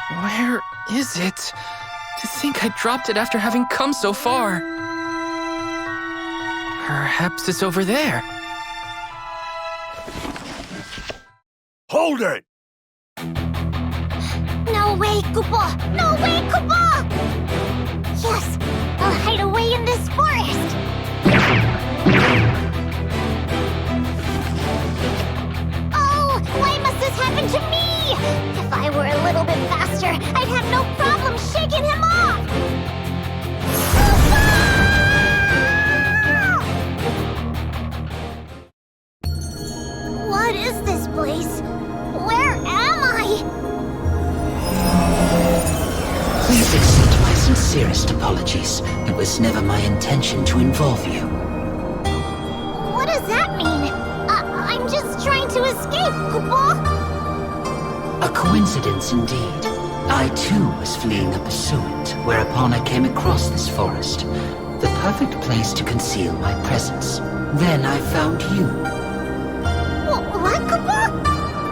Where is it? To think I dropped it after having come so far. Perhaps it's over there. Hold it! No way, Koopa! No way, Koopa! Yes, I'll hide away in this forest. Oh, why must this happen to me? If I were a little bit faster, I'd have no problem shaking him off. Koopa! What is this place? Where am I? Please accept my sincerest apologies. It was never my intention to involve you. What does that mean? I'm just trying to escape, Koopa! A coincidence indeed. I too was fleeing a pursuit, whereupon I came across this forest. The perfect place to conceal my presence. Then I found you. What, Koopa?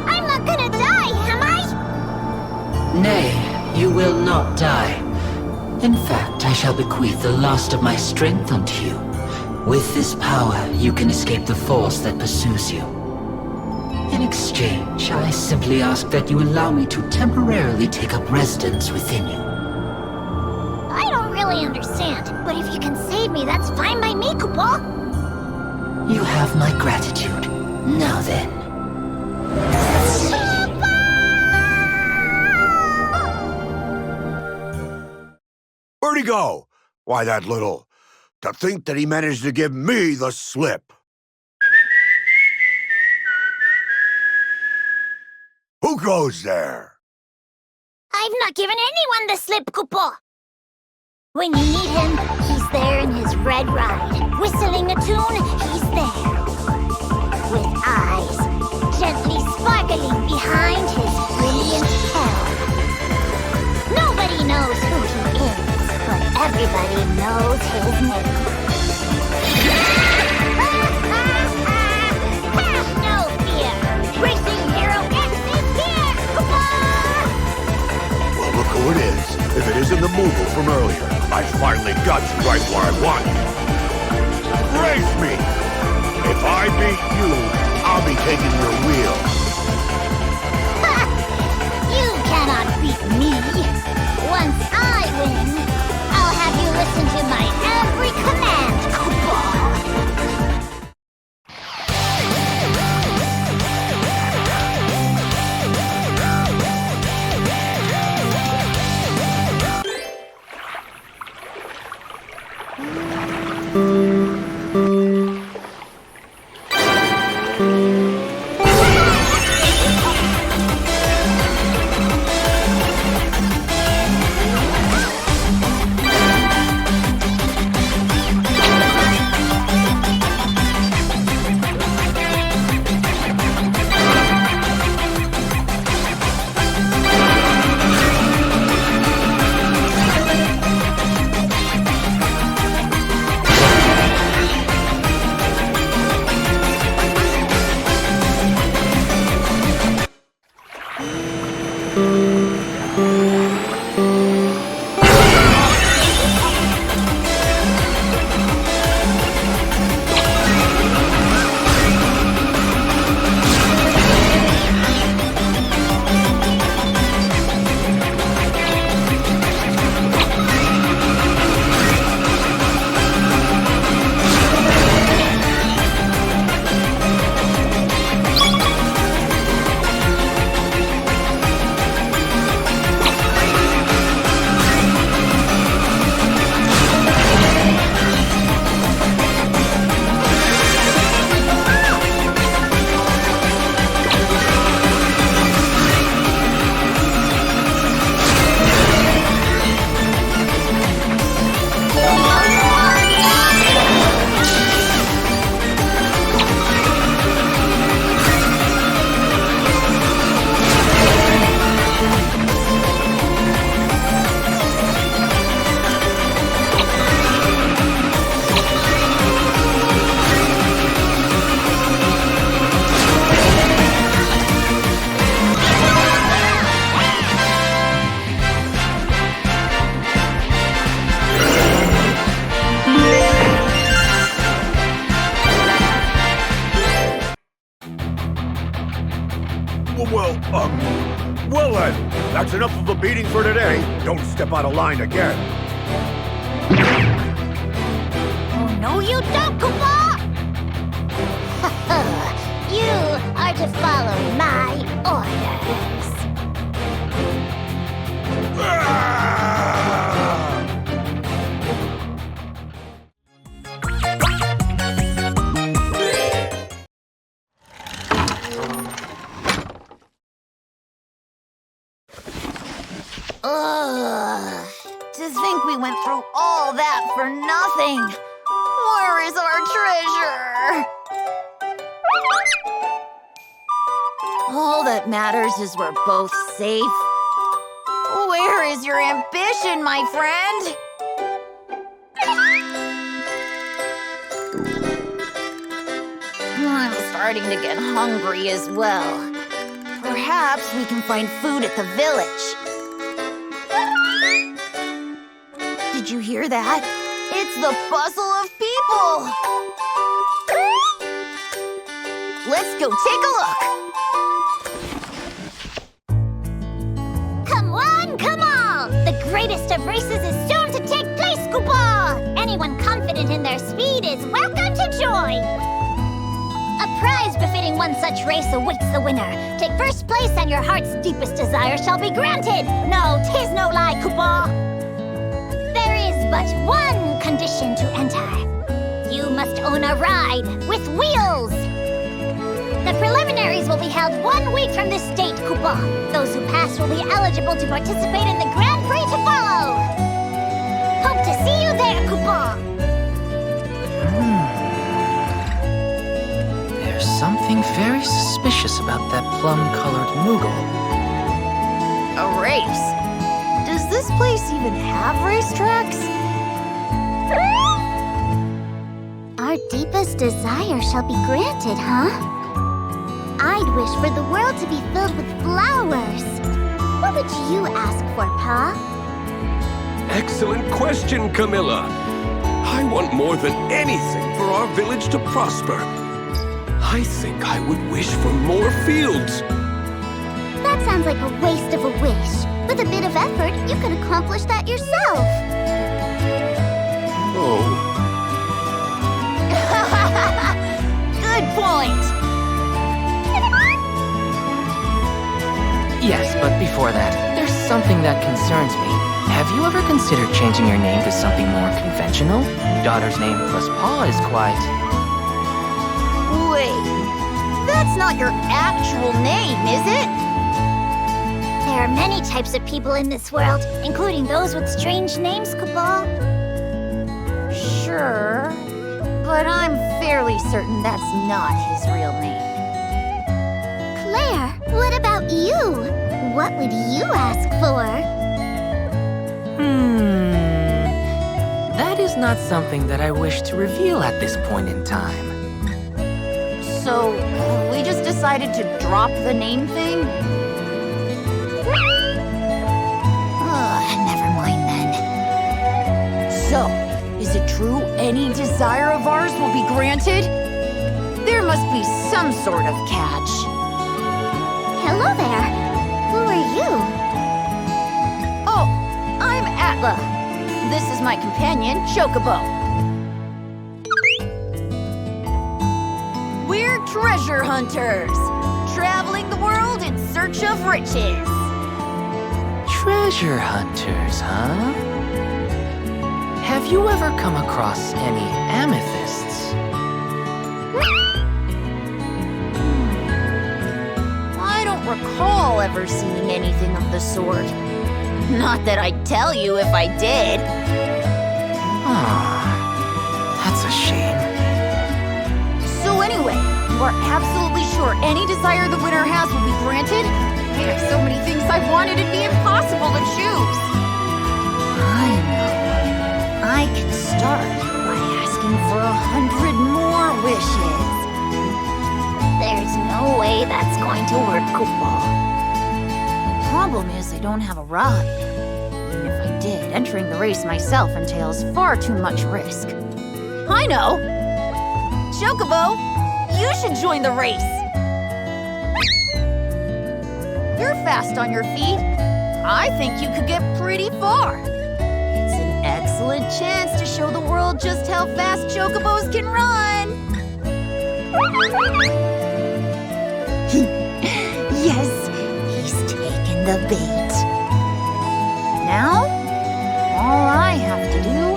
I'm not gonna die, am I? Nay, you will not die. In fact, I shall bequeath the last of my strength unto you. With this power, you can escape the force that pursues you. In exchange, I simply ask that you allow me to temporarily take up residence within you. I don't really understand, but if you can save me, that's fine by me, Koopa. You have my gratitude. Now then. Where'd he go? Why, that little... To think that he managed to give me the slip. Who goes there? I've not given anyone the slip, Koopa. When you need him, he's there in his red ride. Whistling a tune, he's there. With eyes gently sparkling behind his brilliant hair. Nobody knows who he is, but everybody knows his name. Have no fear! Racing Hero X is here, Koopa! Well, look who it is. If it isn't the Moogle from earlier, I finally got you right where I want you. Race me! If I beat you, I'll be taking your wheel. Ha! You cannot beat me. Once I win, I'll have you listen to my every command, Koopa. enough of a beating for today. Don't step out of line again. Oh, no you don't, Koopa! You are to follow my orders. Ugh. To think we went through all that for nothing. Where is our treasure? All that matters is we're both safe. Where is your ambition, my friend? I'm starting to get hungry as well. Perhaps we can find food at the village. Did you hear that? It's the bustle of people! Let's go take a look! Come on, come on! The greatest of races is soon to take place, Koopa! Anyone confident in their speed is welcome to join! A prize befitting one such race awaits the winner. Take first place and your heart's deepest desire shall be granted! No, 'tis no lie, Koopa! There is but one condition to enter. You must own a ride with wheels! The preliminaries will be held 1 week from this date, Koopa. Those who pass will be eligible to participate in the Grand Prix to follow. Hope to see you there, Koopa. There's something very suspicious about that plum-colored Moogle. A race? Does this place even have racetracks? Our deepest desire shall be granted, huh? I'd wish for the world to be filled with flowers. What would you ask for, Pa? Excellent question, Camilla. I want more than anything for our village to prosper. I think I would wish for more fields. That sounds like a waste of a wish. With a bit of effort, you could accomplish that yourself. Oh, Good point! Yes, but before that, there's something that concerns me. Have you ever considered changing your name to something more conventional? Daughter's name plus Pa is quite... Wait, that's not your actual name, is it? There are many types of people in this world, including those with strange names, Koopa. Sure, but I'm fairly certain that's not his real name. Claire, what about you? What would you ask for? That is not something that I wish to reveal at this point in time. So, we just decided to drop the name thing? Never mind then. So, is it true any desire of ours will be granted? There must be some sort of catch. Hello there. Who are you? Oh, I'm Atla. This is my companion, Chocobo. We're treasure hunters, traveling the world in search of riches. Treasure hunters, huh? Have you ever come across any amethysts? I don't recall ever seeing anything of the sort. Not that I'd tell you if I did. That's a shame. So anyway, we're absolutely sure any desire the winner has will be granted? There are so many things I wanted, it'd be impossible to choose. I know. I can start by asking for 100 more wishes. There's no way that's going to work, Koopa. The problem is I don't have a ride. Even if I did, entering the race myself entails far too much risk. I know! Chocobo, you should join the race! You're fast on your feet. I think you could get pretty far. It's an excellent chance to show the world just how fast chocobos can run. Yes, he's taken the bait. Now, all I have to do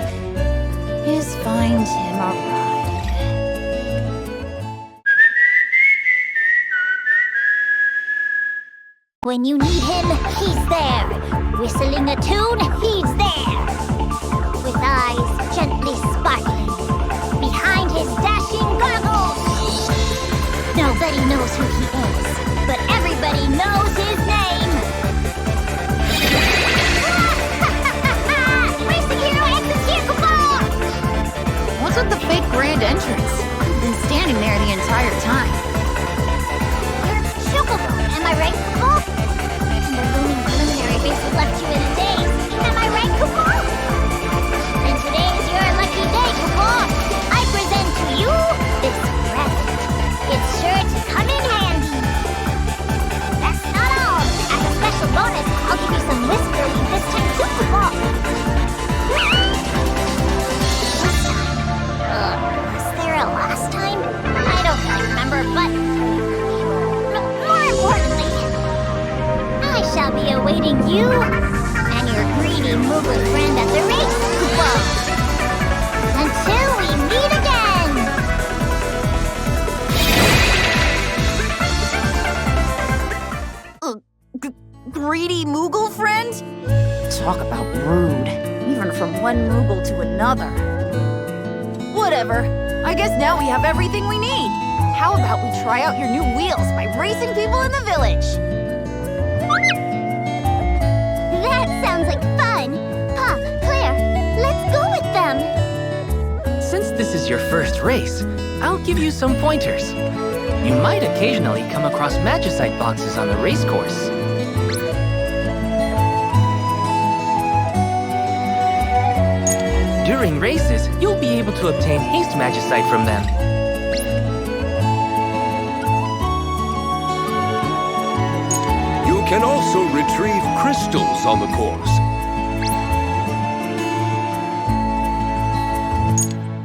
is find him a ride. When you need him, he's there. Whistling a tune, he's there. With eyes gently sparkling behind his dashing goggles. Nobody knows who he is, but everybody knows his name. Racing hero execute football! What's with the fake grand entrance? You've been standing there the entire time. You're Chocobo, am I right, Kupo? And the looming preliminary race was left you in a daze. Am I right, Kupo? And today is your lucky day, Kupo. I present to you this present. It's sure to come in handy. That's not all. As a special bonus, I'll give you some whispering this time too, Kupo. Was there a last time? I don't really remember, but more importantly, I shall be awaiting you and your greedy Moogle friend at the race, Kupo. Until we meet again! Greedy Moogle friend? Talk about rude. Even from one Moogle to another. Whatever. I guess now we have everything we need. How about we try out your new wheels by racing people in the village? That sounds like fun! Pa, Claire, let's go with them! Since this is your first race, I'll give you some pointers. You might occasionally come across magicite boxes on the race course. During races, you'll be able to obtain haste magicite from them. You can also retrieve crystals on the course.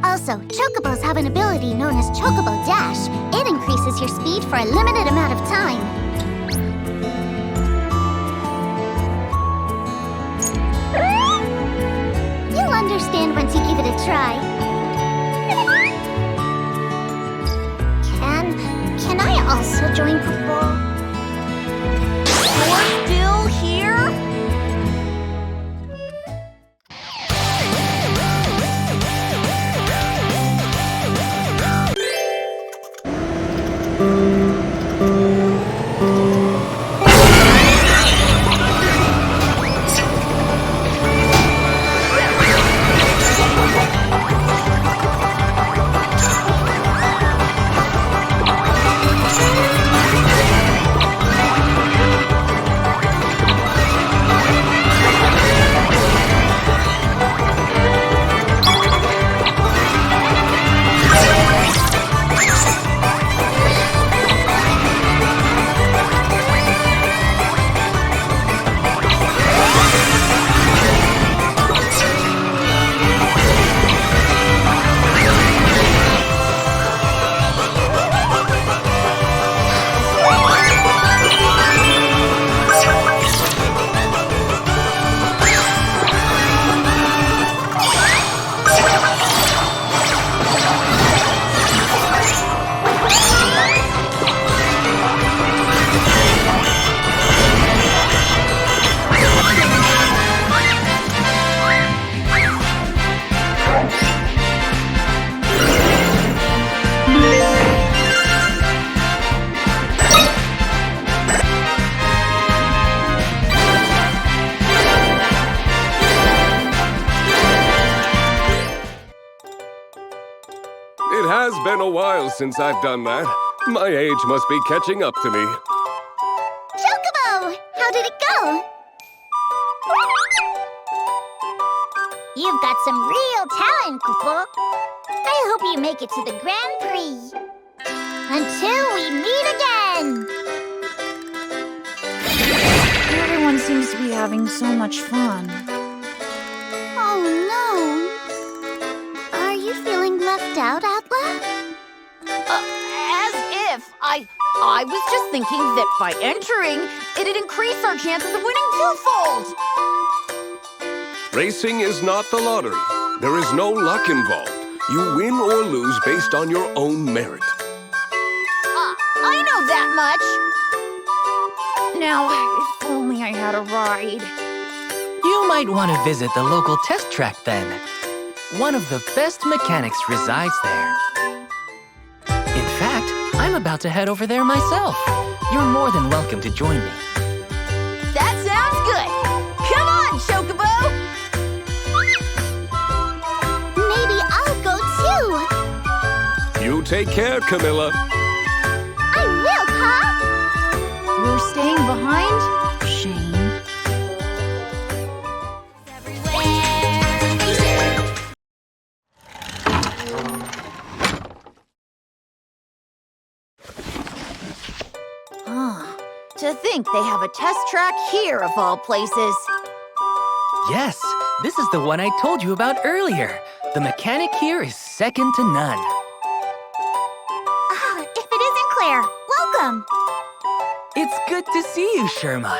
Also, Chocobos have an ability known as Chocobo Dash. It increases your speed for a limited amount of time. You'll understand once you give it a try. Can I also join football? You're still here? It has been a while since I've done that. My age must be catching up to me. Chocobo! How did it go? You've got some real talent, Kupo. I hope you make it to the Grand Prix. Until we meet again! Everyone seems to be having so much fun. Oh no! Are you feeling left out, Atla? As if. I was just thinking that by entering, it'd increase our chances of winning twofold. Racing is not the lottery. There is no luck involved. You win or lose based on your own merit. I know that much. Now, if only I had a ride. You might want to visit the local test track then. One of the best mechanics resides there. In fact, I'm about to head over there myself. You're more than welcome to join me. That sounds good. Come on, Chocobo! Maybe I'll go too. You take care, Camilla. I will, Pa. We're staying behind? Shame. To think they have a test track here, of all places. Yes, this is the one I told you about earlier. The mechanic here is second to none. If it isn't Claire, welcome. It's good to see you, Sherma.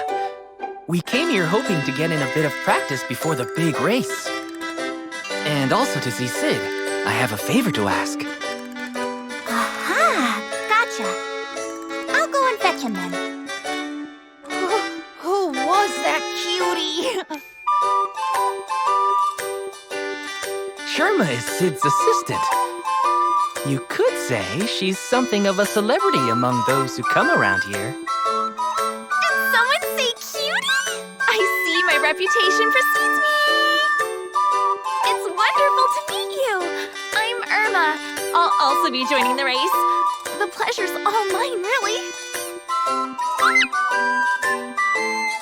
We came here hoping to get in a bit of practice before the big race. And also to see Sid. I have a favor to ask. Aha! Gotcha. I'll go and fetch him then. Who was that cutie? Sherma is Sid's assistant. You could say she's something of a celebrity among those who come around here. Did someone say cutie? I see my reputation precedes me. It's wonderful to meet you. I'm Irma. I'll also be joining the race. The pleasure's all mine, really.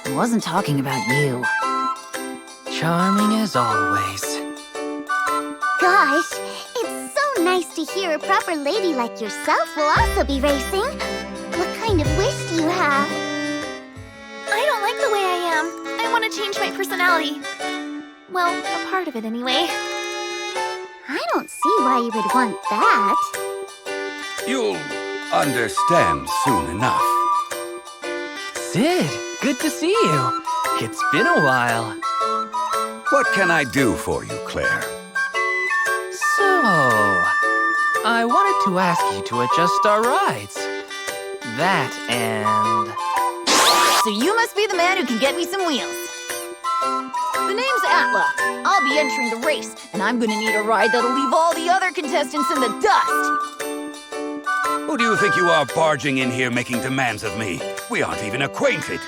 I wasn't talking about you. Charming as always. Gosh, it's so nice to hear a proper lady like yourself will also be racing. What kind of wish do you have? I don't like the way I am. I want to change my personality. Well, a part of it anyway. I don't see why you would want that. You'll understand soon enough. Sid, good to see you. It's been a while. What can I do for you, Claire? So, I wanted to ask you to adjust our rides. That and... So you must be the man who can get me some wheels. The name's Atla. I'll be entering the race, and I'm gonna need a ride that'll leave all the other contestants in the dust. Who do you think you are barging in here making demands of me? We aren't even acquainted.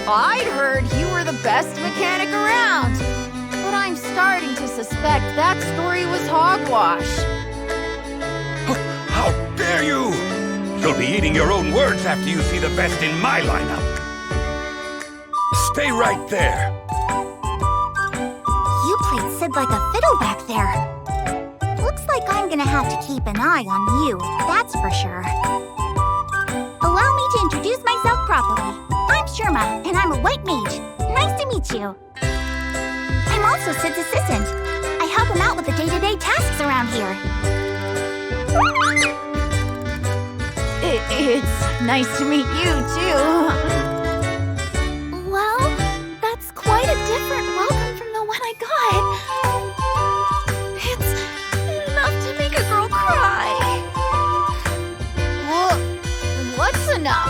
I'd heard you were the best mechanic around, but I'm starting to suspect that story was hogwash. How dare you! You'll be eating your own words after you see the best in my lineup. Stay right there. You played Sid like a fiddle back there. Looks like I'm gonna have to keep an eye on you, that's for sure. Allow me to introduce myself properly. I'm Sherma, and I'm a white mage. Nice to meet you. I'm also Sid's assistant. I help him out with the day-to-day tasks around here. It's nice to meet you, too. Well, that's quite a different welcome from the one I got. It's enough to make a girl cry. What's enough?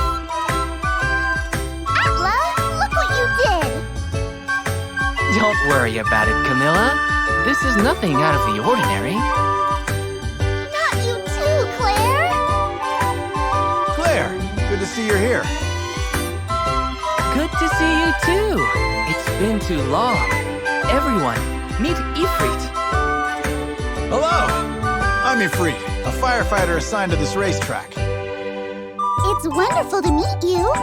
Atla, look what you did. Don't worry about it, Camilla. This is nothing out of the ordinary. Not you too, Claire. Claire, good to see you're here. Good to see you too. It's been too long. Everyone, meet Ifrit. Hello, I'm Ifrit, a firefighter assigned to this racetrack. It's wonderful to meet you.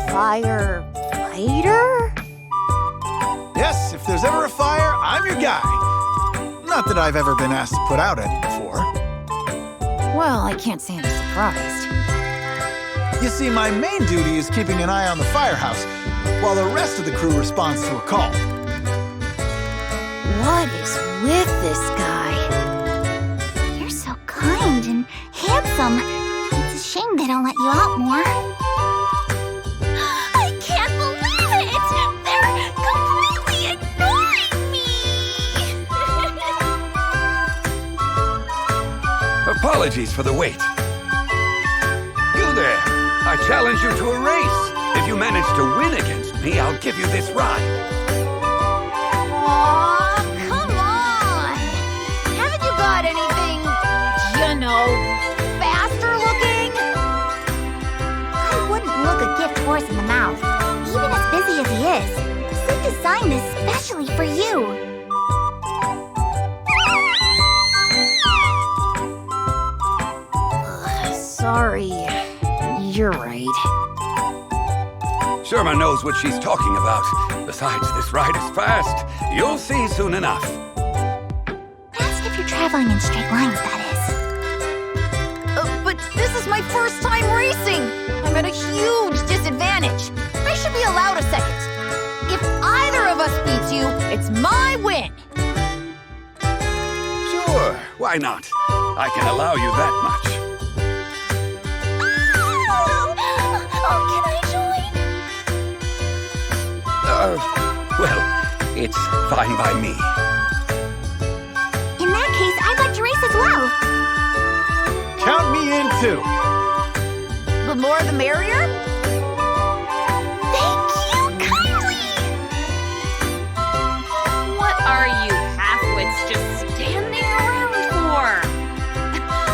Firefighter? Yes, if there's ever a fire, I'm your guy. Not that I've ever been asked to put out any before. Well, I can't say I'm surprised. You see, my main duty is keeping an eye on the firehouse, while the rest of the crew responds to a call. What is with this guy? You're so kind and handsome. It's a shame they don't let you out more. I can't believe it! They're completely ignoring me! Apologies for the wait. You there! I challenge you to a race. If you manage to win against me, I'll give you this ride. Aw, come on! Haven't you got anything, faster looking? I wouldn't look a gift horse in the mouth, even as busy as he is. Sid designed this specially for you. Sorry. You're right. Sherma knows what she's talking about. Besides, this ride is fast. You'll see soon enough. Fast if you're traveling in straight lines, that is. But this is my first time racing. I'm at a huge disadvantage. I should be allowed a second. If either of us beats you, it's my win. Sure, why not? I can allow you that much. Oh, can I join? Well, it's fine by me. In that case, I'd like to race as well. Count me in, too. The more the merrier? Thank you kindly! What are you half-wits just standing around for?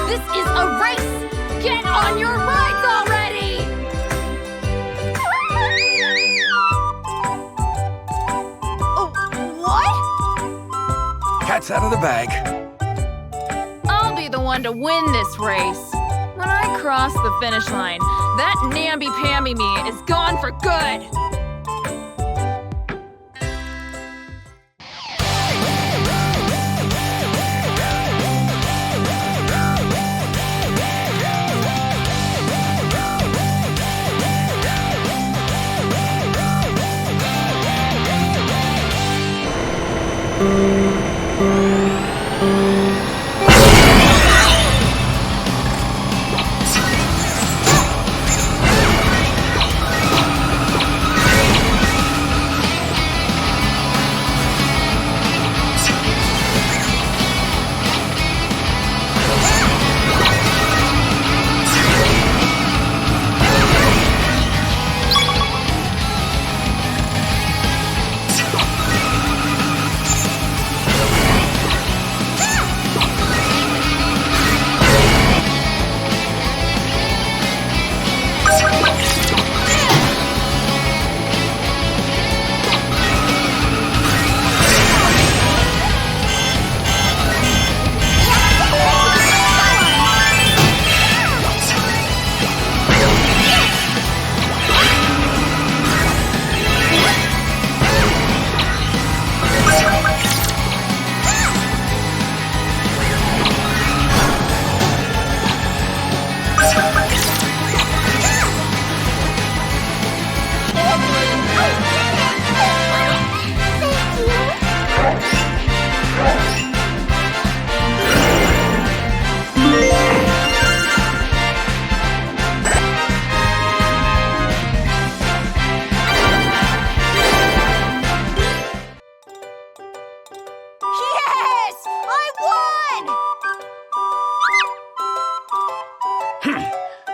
This is a race! Get on your rides already! Oh, what? Cat's out of the bag. I'll be the one to win this race. When I cross the finish line, that namby-pamby me is gone for good!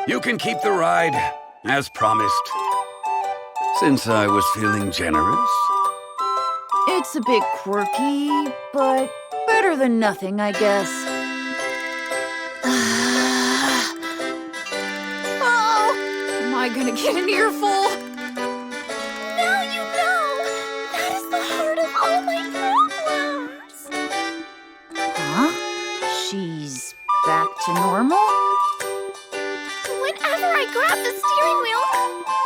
You can keep the ride, as promised. Since I was feeling generous. It's a bit quirky, but better than nothing, I guess. Oh, am I gonna get an earful? Now you know! That is the heart of all my problems! Huh? She's back to normal? Whenever I grab the steering wheel,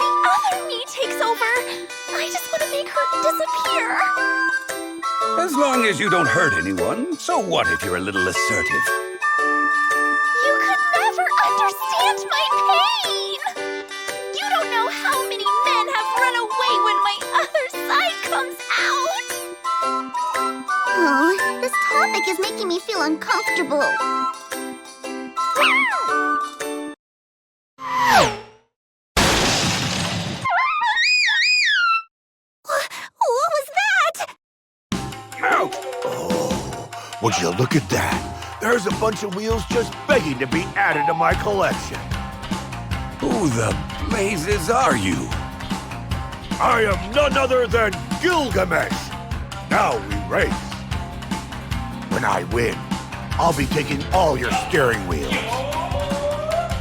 the other me takes over. I just want to make her disappear. As long as you don't hurt anyone, so what if you're a little assertive? You could never understand my pain! topic is making me feel uncomfortable. What was that? Ouch! Oh, would you look at that? There's a bunch of wheels just begging to be added to my collection. Who the blazes are you? I am none other than Gilgamesh. Now we race. When I win, I'll be taking all your steering wheels.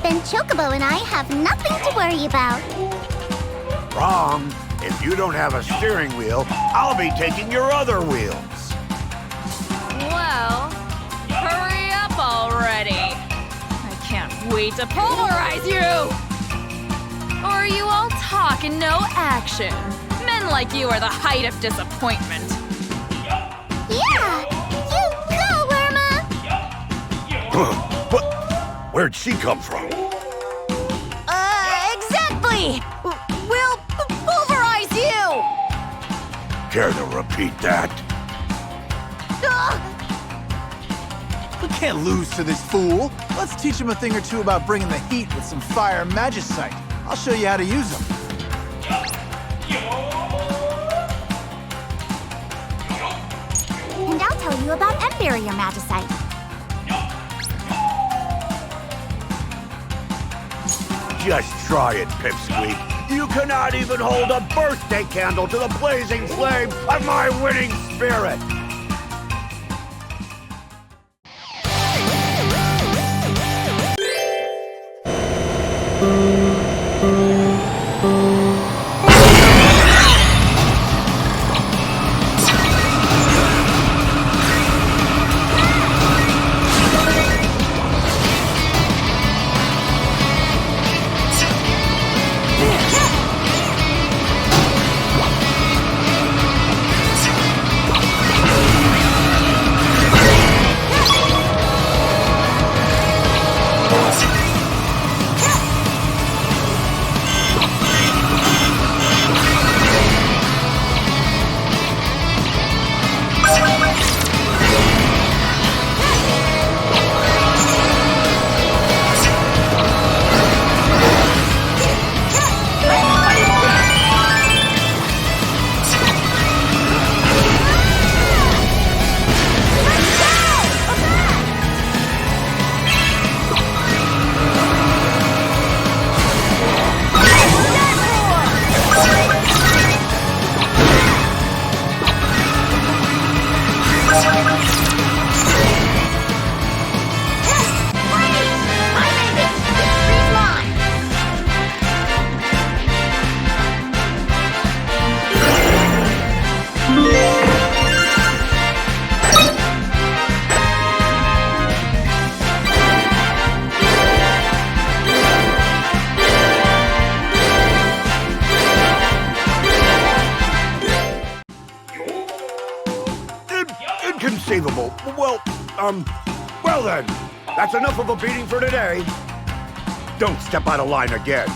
Then Chocobo and I have nothing to worry about. Wrong. If you don't have a steering wheel, I'll be taking your other wheels. Well, hurry up already. I can't wait to pulverize you! Or are you all talk and no action? Men like you are the height of disappointment. Yeah! You go, Worma! But where'd she come from? Exactly! We'll pulverize you! Care to repeat that? We can't lose to this fool. Let's teach him a thing or two about bringing the heat with some fire magicite. I'll show you how to use them. And I'll tell you about Barrier Magicite. Just try it, Pipsqueak. You cannot even hold a birthday candle to the blazing flame of my winning spirit. Inconceivable. Well then, that's enough of a beating for today. Don't step out of line again.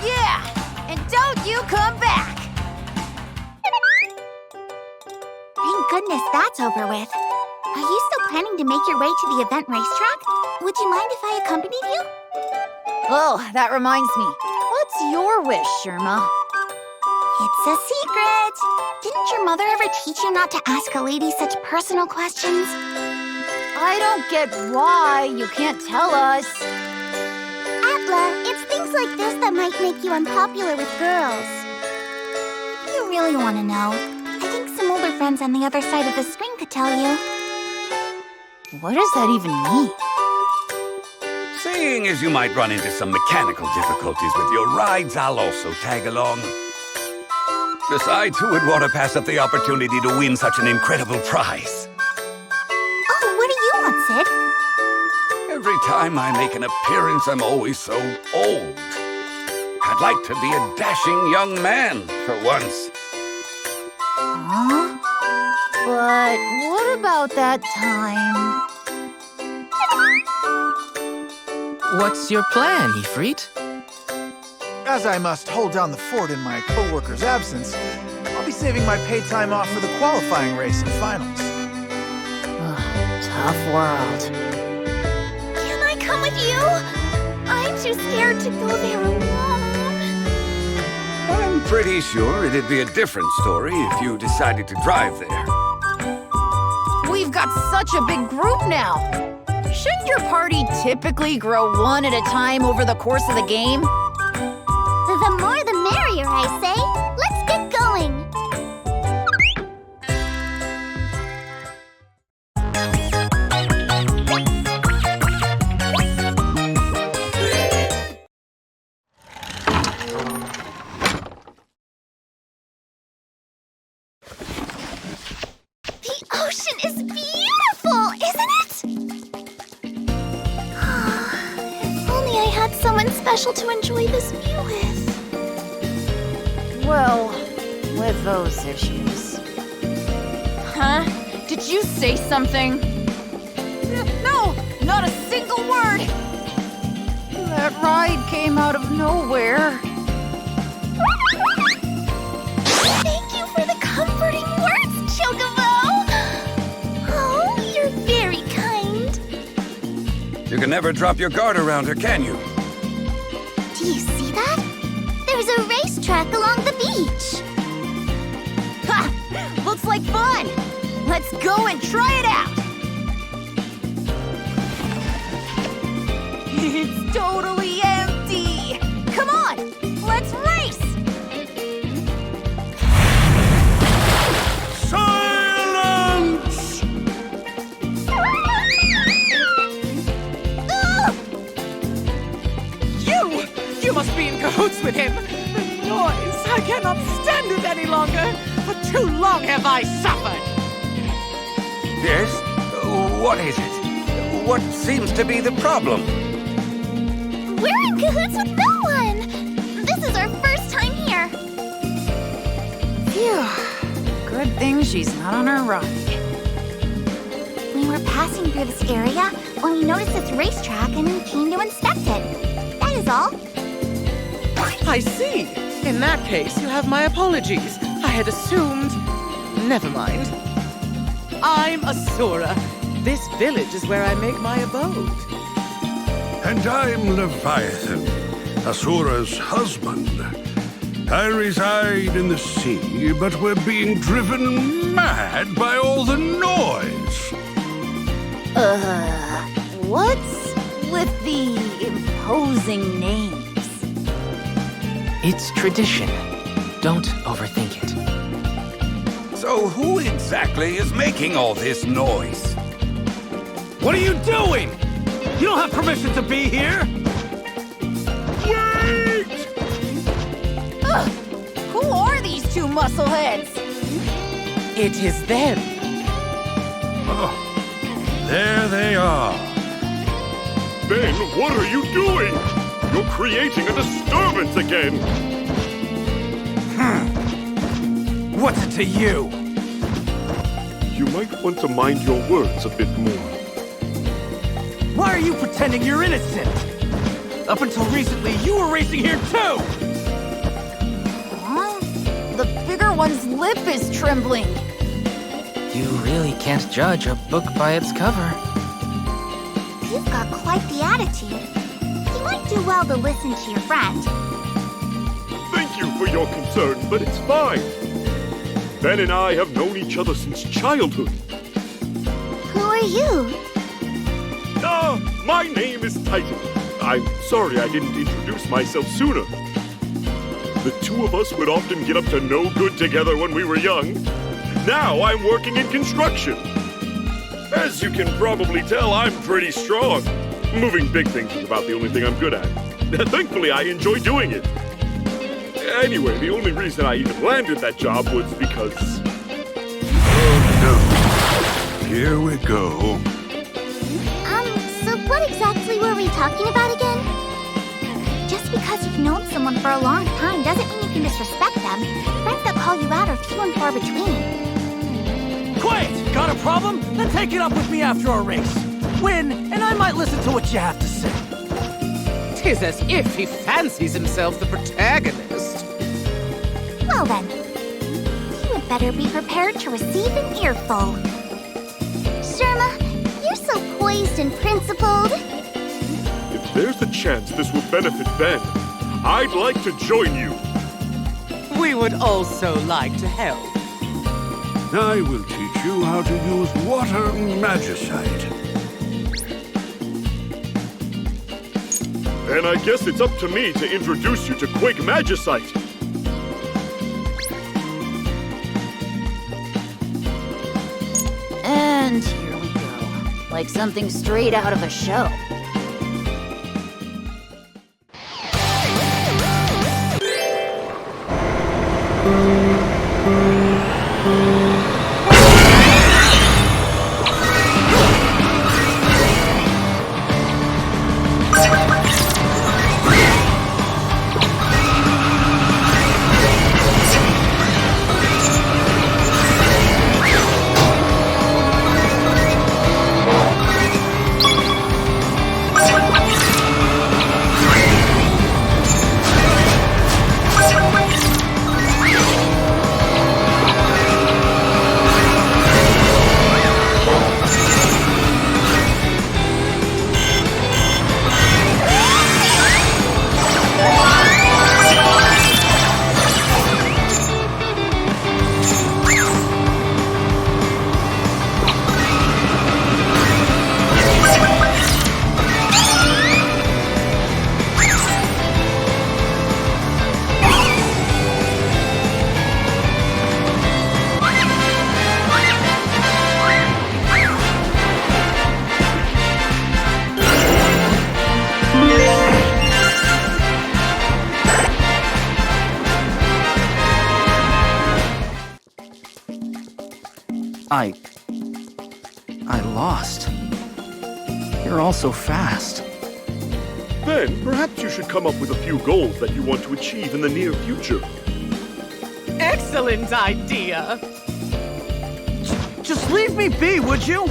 Yeah! And don't you come back! Thank goodness that's over with. Are you still planning to make your way to the event racetrack? Would you mind if I accompanied you? Oh, that reminds me. What's your wish, Sherma? It's a secret. Didn't your mother ever teach you not to ask a lady such personal questions? I don't get why you can't tell us. Atla, it's things like this that might make you unpopular with girls. If you really want to know, I think some older friends on the other side of the screen could tell you. What does that even mean? Seeing as you might run into some mechanical difficulties with your rides, I'll also tag along. Besides, who would want to pass up the opportunity to win such an incredible prize? Oh, what do you want, Sid? Every time I make an appearance, I'm always so old. I'd like to be a dashing young man for once. Huh? But what about that time? What's your plan, Ifrit? As I must hold down the fort in my co-worker's absence, I'll be be saving my paid time off for the qualifying race and finals. Tough world. Can I come with you? I'm too scared to go there alone. I'm pretty sure it'd be a different story if you decided to drive there. We've got such a big group now. Shouldn't your party typically grow one at a time over the course of the game? The more the merrier, I say. Let's get going. The ocean is beautiful, isn't it? If only I had someone special to enjoy this view with. Well, with those issues. Huh? Did you say something? No, not a single word! That ride came out of nowhere. Thank you for the comforting words, Chocobo! Oh, you're very kind. You can never drop your guard around her, can you? Do you see that? There's a racetrack along the beach. Ha! Looks like fun! Let's go and try it out! It's totally empty! Come on, let's race! Silence! You must be in cahoots with him! The noise! I cannot stand it any longer! For too long have I suffered! Yes? What is it? What seems to be the problem? We're in cahoots with no one. This is our first time here. Phew. Good thing she's not on her ride. We were passing through this area when we noticed this racetrack and we came to inspect it. That is all. I see. In that case, you have my apologies. I had assumed... Never mind. I'm Asura. This village is where I make my abode. And I'm Leviathan, Asura's husband. I reside in the sea, but we're being driven mad by all the noise. What's with the imposing names? It's tradition. Don't overthink it. So who exactly is making all this noise? What are you doing? You don't have permission to be here! Wait! Ugh, who are these two muscleheads? It is them. Oh, there they are. Ben, what are you doing? You're creating a disturbance again! What's it to you? You might want to mind your words a bit more. Why are you pretending you're innocent? Up until recently, you were racing here too! Huh? The bigger one's lip is trembling. You really can't judge a book by its cover. You've got quite the attitude. You might do well to listen to your friend. Thank you for your concern, but it's fine. Ben and I have known each other since childhood. Who are you? My name is Titan. I'm sorry I didn't introduce myself sooner. The two of us would often get up to no good together when we were young. Now I'm working in construction. As you can probably tell, I'm pretty strong. Moving big things is about the only thing I'm good at. Thankfully, I enjoy doing it. Anyway, the only reason I even landed that job was because... Oh no. Here we go. So what exactly were we talking about again? Just because you've known someone for a long time doesn't mean you can disrespect them. Friends that call you out are few and far between. Quiet! Got a problem? Then take it up with me after our race. Win, and I might listen to what you have to say. Tis as if he fancies himself the protagonist. Well then, you better be prepared to receive an earful. Sherma, you're so poised and principled. If there's a chance this will benefit Ben, I'd like to join you. We would also like to help. I will teach you how to use water magicite. And I guess it's up to me to introduce you to Quig Magicite. And here we go. Like something straight out of a show. I lost. You're all so fast. Ben, perhaps you should come up with a few goals that you want to achieve in the near future. Excellent idea. Just leave me be, would you?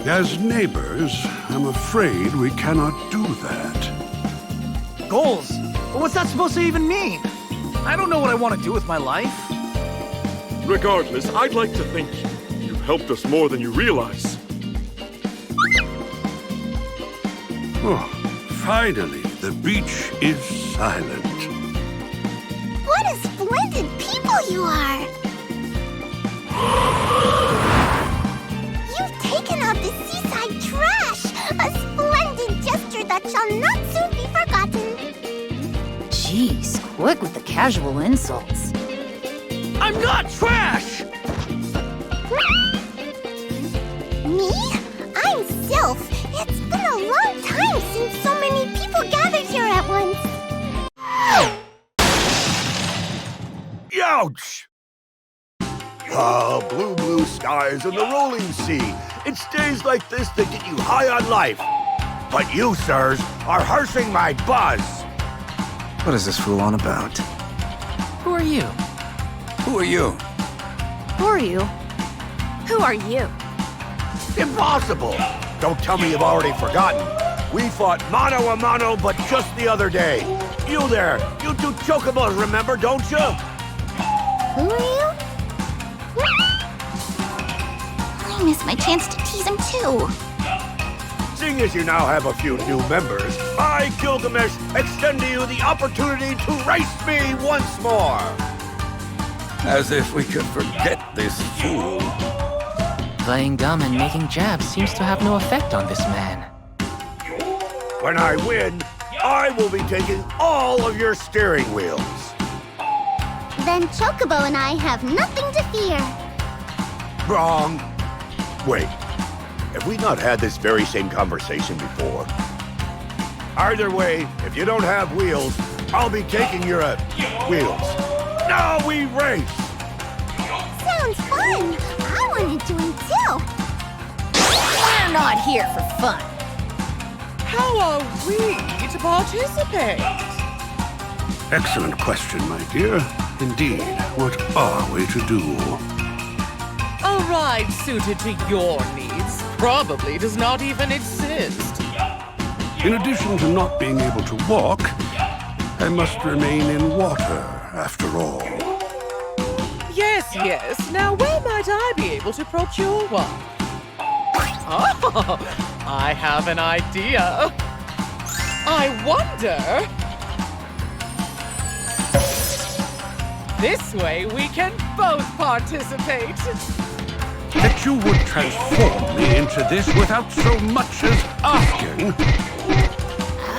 As neighbors, I'm afraid we cannot do that. Goals? But what's that supposed to even mean? I don't know what I want to do with my life. Regardless, I'd like to think you've helped us more than you realize. Oh, finally, the beach is silent. What a splendid people you are! You've taken out the seaside trash! A splendid gesture that shall not soon be forgotten. Jeez, quick with the casual insults. I'm not trash! Me? I'm Sylph. It's been a long time since so many people gathered here at once. Ouch! Blue, blue skies and the rolling sea. It's days like this that get you high on life. But you, sirs, are harshing my buzz. What is this fool on about? Who are you? Who are you? Who are you? Who are you? Impossible! Don't tell me you've already forgotten. We fought mano a mano, but just the other day. You there, you two chocobos, remember, don't you? Who are you? I missed my chance to tease him too. Seeing as you now have a few new members, I, Gilgamesh, extend to you the opportunity to race me once more. As if we could forget this fool. Playing dumb and making jabs seems to have no effect on this man. When I win, I will be taking all of your steering wheels. Then Chocobo and I have nothing to fear. Wrong. Wait, have we not had this very same conversation before? Either way, if you don't have wheels, I'll be taking your, wheels. Now we race! Sounds fun. I want to join too. We're not here for fun. How are we to participate? Excellent question, my dear. Indeed, what are we to do? A ride suited to your needs probably does not even exist. In addition to not being able to walk, I must remain in water, after all. Yes, yes. Now, where might I be able to procure one? Oh, I have an idea. I wonder... This way we can both participate. That you would transform me into this without so much as asking.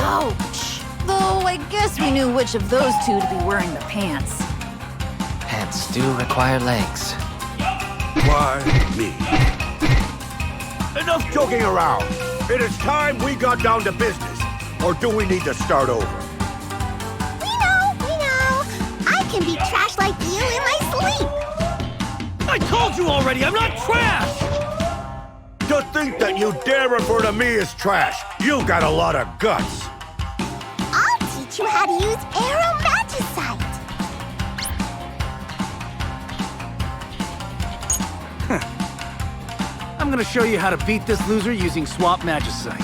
Ouch. Though I guess we knew which of those two to be wearing the pants. Pants do require legs. Why me? Enough joking around. It is time we got down to business. Or do we need to start over? We know. I can be trash like you in my sleep. I told you already, I'm not trash! To think that you dare refer to me as trash. You got a lot of guts. I'll teach you how to use aromagicite. I'm gonna show you how to beat this loser using swap magicite.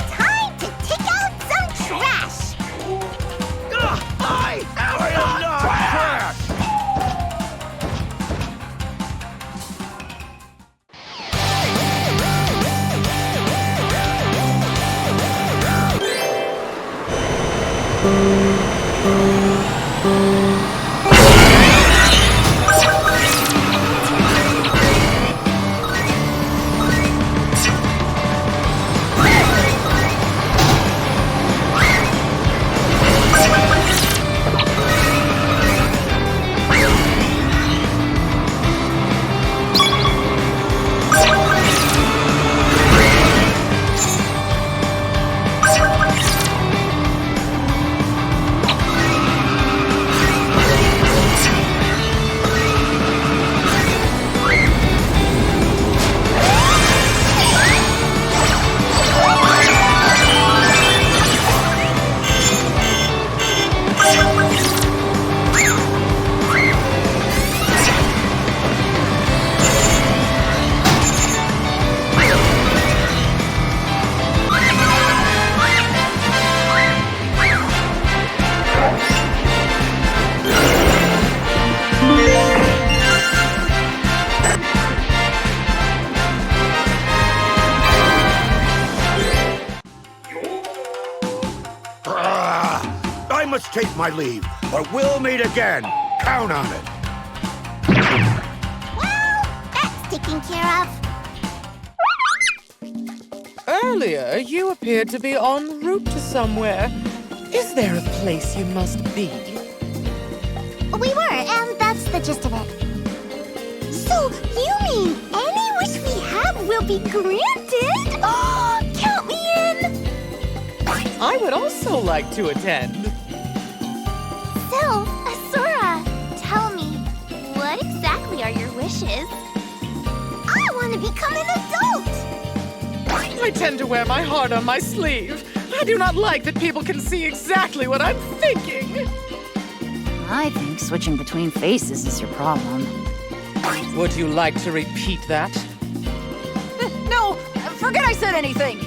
Time to take out some trash. I am not trash! I must take my leave, but we'll meet again. Count on it. Well, that's taken care of. Earlier, you appeared to be en route to somewhere. Is there a place you must be? We were, and that's the gist of it. So, you mean any wish we have will be granted? Oh, count me in! I would also like to attend. So, Asura, tell me, what exactly are your wishes? I want to become an adult! I tend to wear my heart on my sleeve. I do not like that people can see exactly what I'm thinking. I think switching between faces is your problem. Would you like to repeat that? No! Forget I said anything!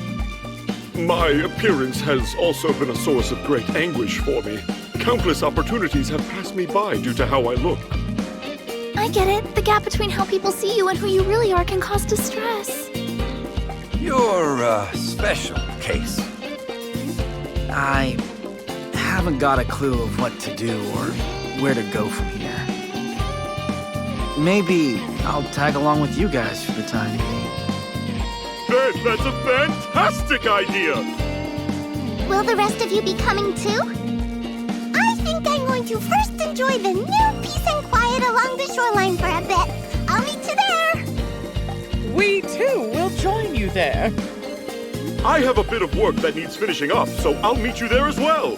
My appearance has also been a source of great anguish for me. Countless opportunities have passed me by due to how I look. I get it. The gap between how people see you and who you really are can cause distress. You're a special case. I haven't got a clue of what to do or where to go from here. Maybe I'll tag along with you guys for the time being. That's a fantastic idea! Will the rest of you be coming too? I think I'm going to first enjoy the new peace and quiet along the shoreline for a bit. I'll meet you there! We too will join you there. I have a bit of work that needs finishing up, so I'll meet you there as well.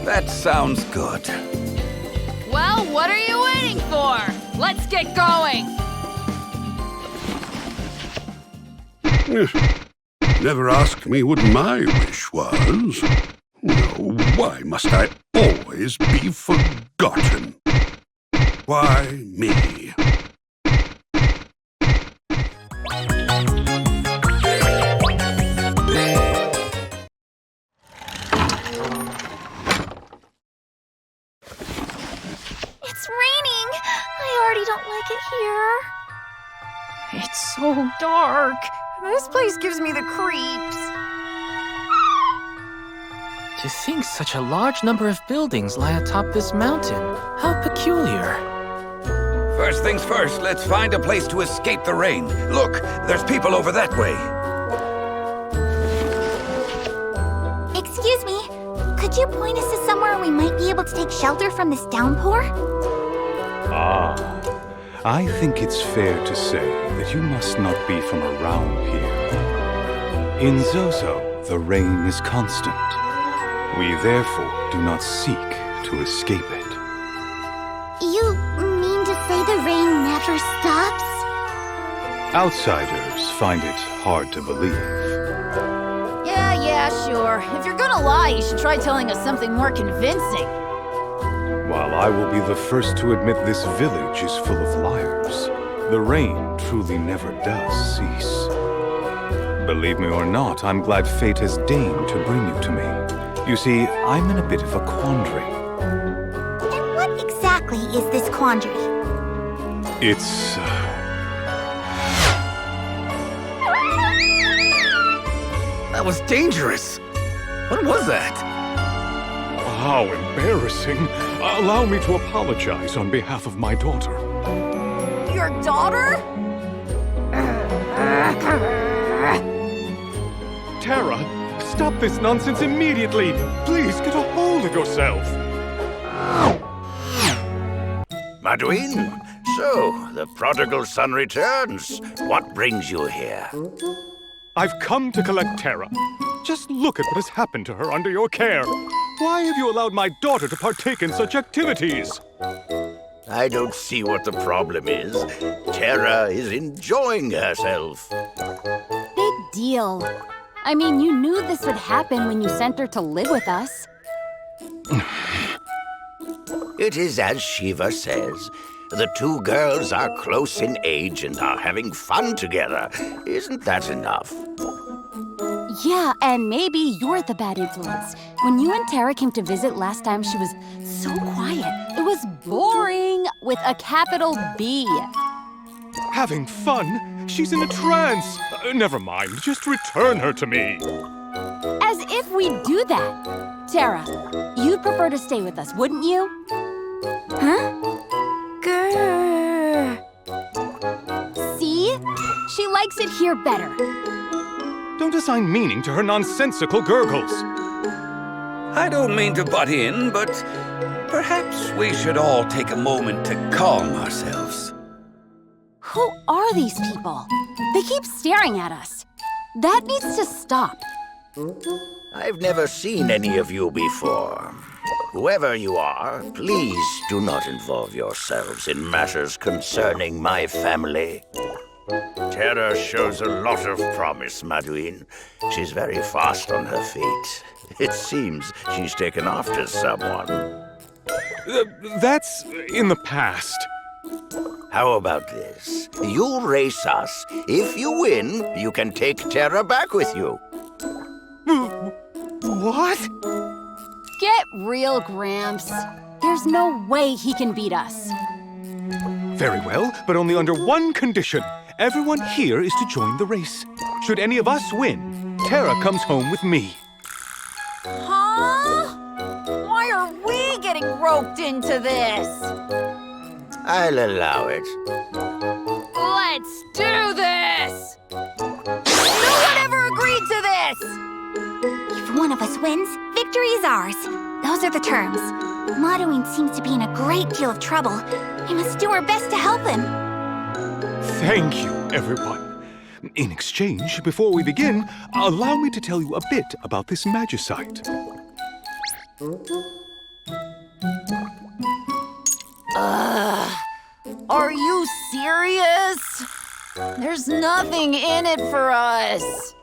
That sounds good. Well, what are you waiting for? Let's get going! Never asked me what my wish was. No, why must I always be forgotten? Why me? so dark. This place gives me the creeps. To think such a large number of buildings lie atop this mountain. How peculiar. First things first, let's find a place to escape the rain. Look, there's people over that way. Excuse me, could you point us to somewhere we might be able to take shelter from this downpour? I think it's fair to say that you must not be from around here. In Zozo, the rain is constant. We therefore do not seek to escape it. You mean to say the rain never stops? Outsiders find it hard to believe. Yeah, sure. If you're gonna lie, you should try telling us something more convincing. While I will be the first to admit this village is full of liars, the rain truly never does cease. Believe me or not, I'm glad fate has deigned to bring you to me. You see, I'm in a bit of a quandary. And what exactly is this quandary? It's... That was dangerous. What was that? How embarrassing. Allow me to apologize on behalf of my daughter. Your daughter? Tara, stop this nonsense immediately! Please get a hold of yourself! Maduin, so the prodigal son returns. What brings you here? I've come to collect Tara. Just look at what has happened to her under your care. Why have you allowed my daughter to partake in such activities? I don't see what the problem is. Tara is enjoying herself. Big deal. I mean, you knew this would happen when you sent her to live with us. It is as Shiva says. The two girls are close in age and are having fun together. Isn't that enough? Yeah, and maybe you're the bad influence. When you and Tara came to visit last time, she was so quiet. It was boring with a capital B. Having fun? She's in a trance. Never mind, just return her to me. As if we'd do that. Tara, you'd prefer to stay with us, wouldn't you? Huh? Grrr. See? She likes it here better. Don't assign meaning to her nonsensical gurgles. I don't mean to butt in, but perhaps we should all take a moment to calm ourselves. Who are these people? They keep staring at us. That needs to stop. I've never seen any of you before. Whoever you are, please do not involve yourselves in matters concerning my family. Tara shows a lot of promise, Maduin. She's very fast on her feet. It seems she's taken after someone. That's in the past. How about this? You race us. If you win, you can take Tara back with you. What? Get real, Gramps. There's no way he can beat us. Very well, but only under one condition. Everyone here is to join the race. Should any of us win, Tara comes home with me. Huh? Why are we getting roped into this? I'll allow it. Let's do this! No one ever agreed to this! If one of us wins, victory is ours. Those are the terms. Maduin seems to be in a great deal of trouble. We must do our best to help him. Thank you, everyone. In exchange, before we begin, allow me to tell you a bit about this magicite. Are you serious? There's nothing in it for us.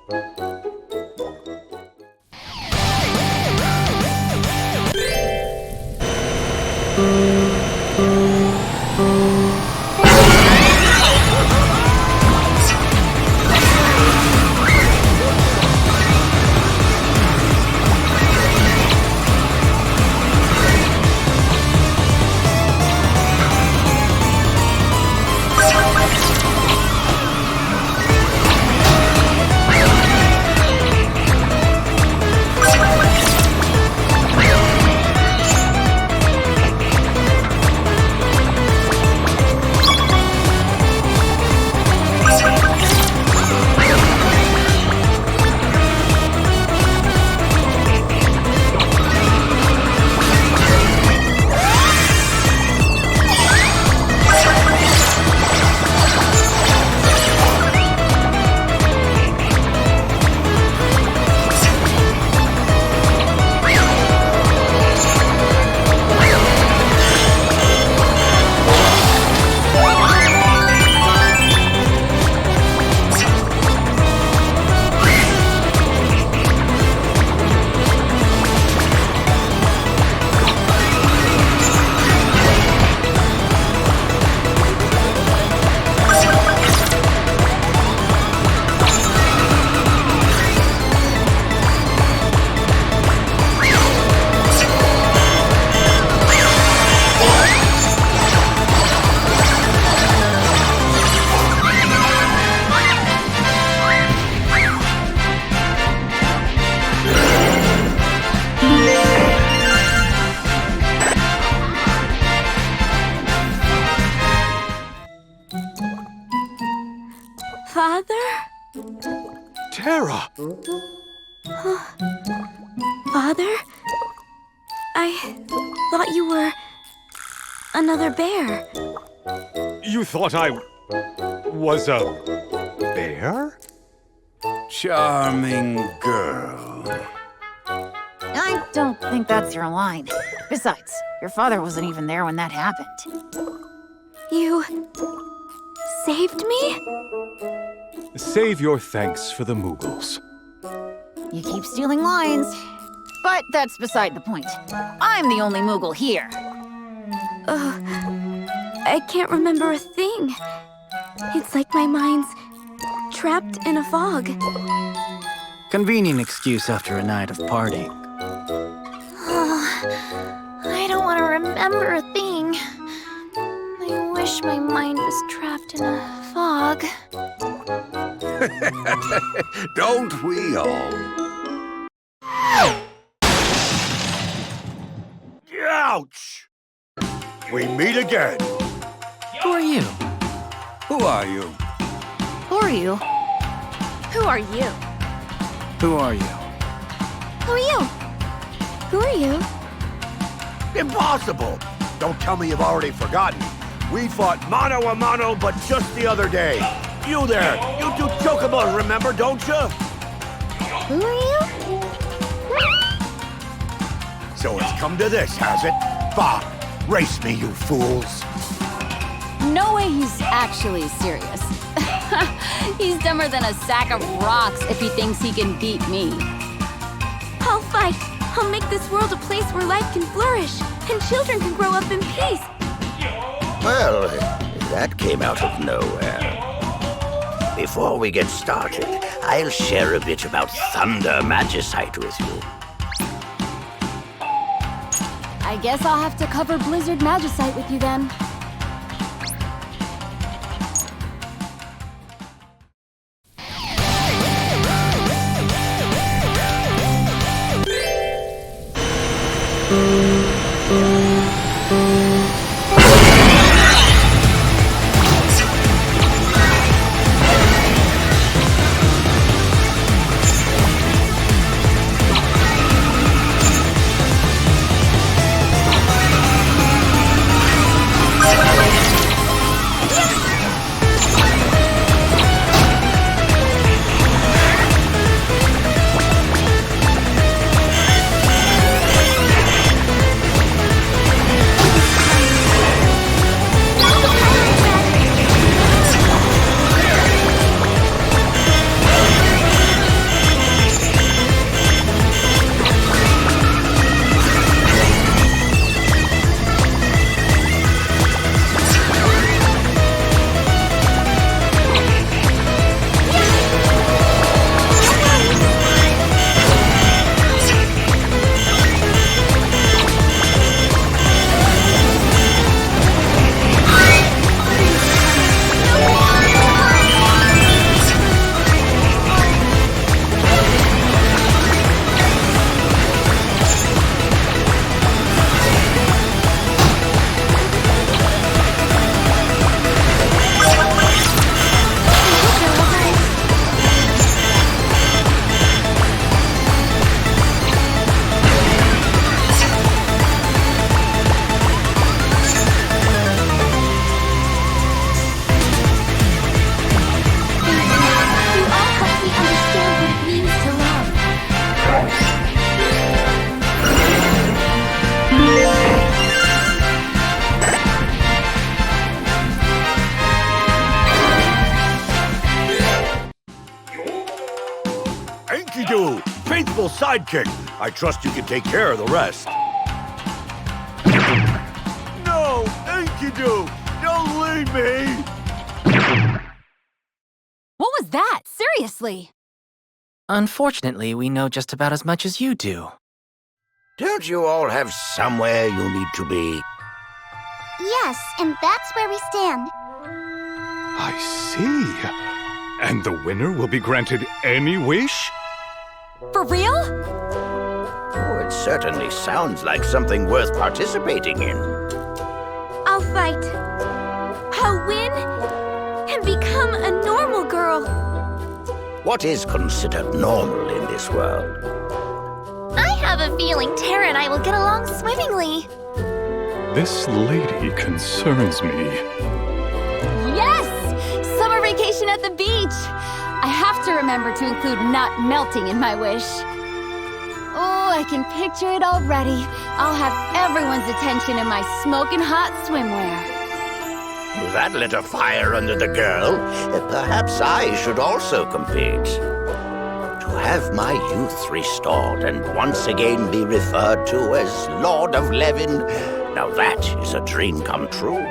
Terra! Father? I thought you were another bear. You thought I was a bear? Charming girl. I don't think that's your line. Besides, your father wasn't even there when that happened. You saved me? Save your thanks for the Moogles. You keep stealing lines. But that's beside the point. I'm the only Moogle here. I can't remember a thing. It's like my mind's trapped in a fog. Convenient excuse after a night of partying. I don't want to remember a thing. I wish my mind was trapped in a fog. Don't we all? Ouch! We meet again. Who are you? Who are you? Who are you? Who are you? Who are you? Who are you? Who are you? Impossible! Don't tell me you've already forgotten. We fought mano a mano, but just the other day. You there! You two chocobos, remember, don't you? Who are you? So it's come to this, has it? Bah! Race me, you fools! No way he's actually serious. He's dumber than a sack of rocks if he thinks he can beat me. I'll fight. I'll make this world a place where life can flourish and children can grow up in peace. Well, that came out of nowhere. Before we get started, I'll share a bit about Thunder Magicite with you. I guess I'll have to cover Blizzard Magicite with you then. Enkidu, faithful sidekick. I trust you can take care of the rest. No, Enkidu, don't leave me. What was that? Seriously? Unfortunately, we know just about as much as you do. Don't you all have somewhere you need to be? Yes, and that's where we stand. I see. And the winner will be granted any wish? For real? Oh, it certainly sounds like something worth participating in. I'll fight. I'll win and become a normal girl. What is considered normal in this world? I have a feeling Tara and I will get along swimmingly. This lady concerns me. Yes! Summer vacation at the beach! I have to remember to include not melting in my wish. Oh, I can picture it already. I'll have everyone's attention in my smoking hot swimwear. That lit a fire under the girl. Perhaps I should also compete. To have my youth restored and once again be referred to as Lord of Levin, now that is a dream come true.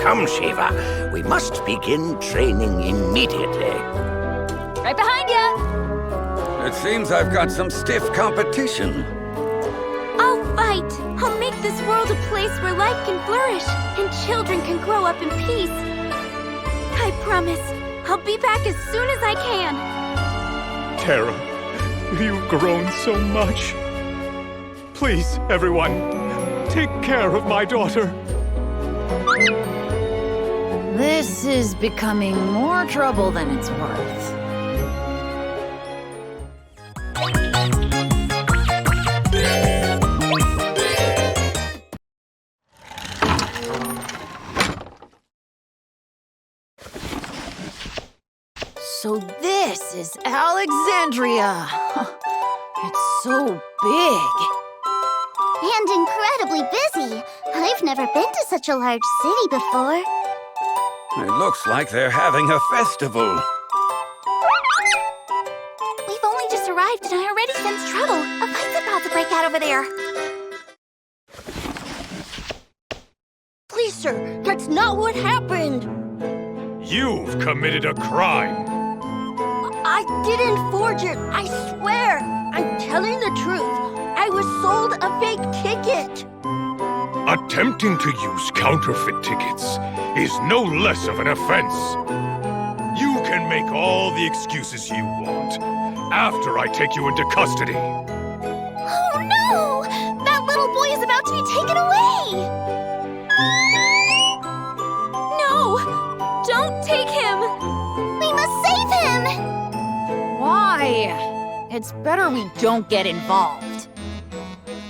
Come, Shiva, we must begin training immediately. Right behind ya! It seems I've got some stiff competition. I'll fight. I'll make this world a place where life can flourish and children can grow up in peace. I promise. I'll be back as soon as I can. Tara, you've grown so much. Please, everyone, take care of my daughter. This is becoming more trouble than it's worth. So this is Alexandria. It's so big. And incredibly busy. I've never been to such a large city before. It looks like they're having a festival. We've only just arrived and I already sense trouble. A fight's about to break out over there. Please, sir, that's not what happened. You've committed a crime. I didn't forge it, I swear. I'm telling the truth. I was sold a fake ticket. Attempting to use counterfeit tickets is no less of an offense. You can make all the excuses you want after I take you into custody. Oh no! That little boy is about to be taken away! No! Don't take him! We must save him! Why? It's better we don't get involved.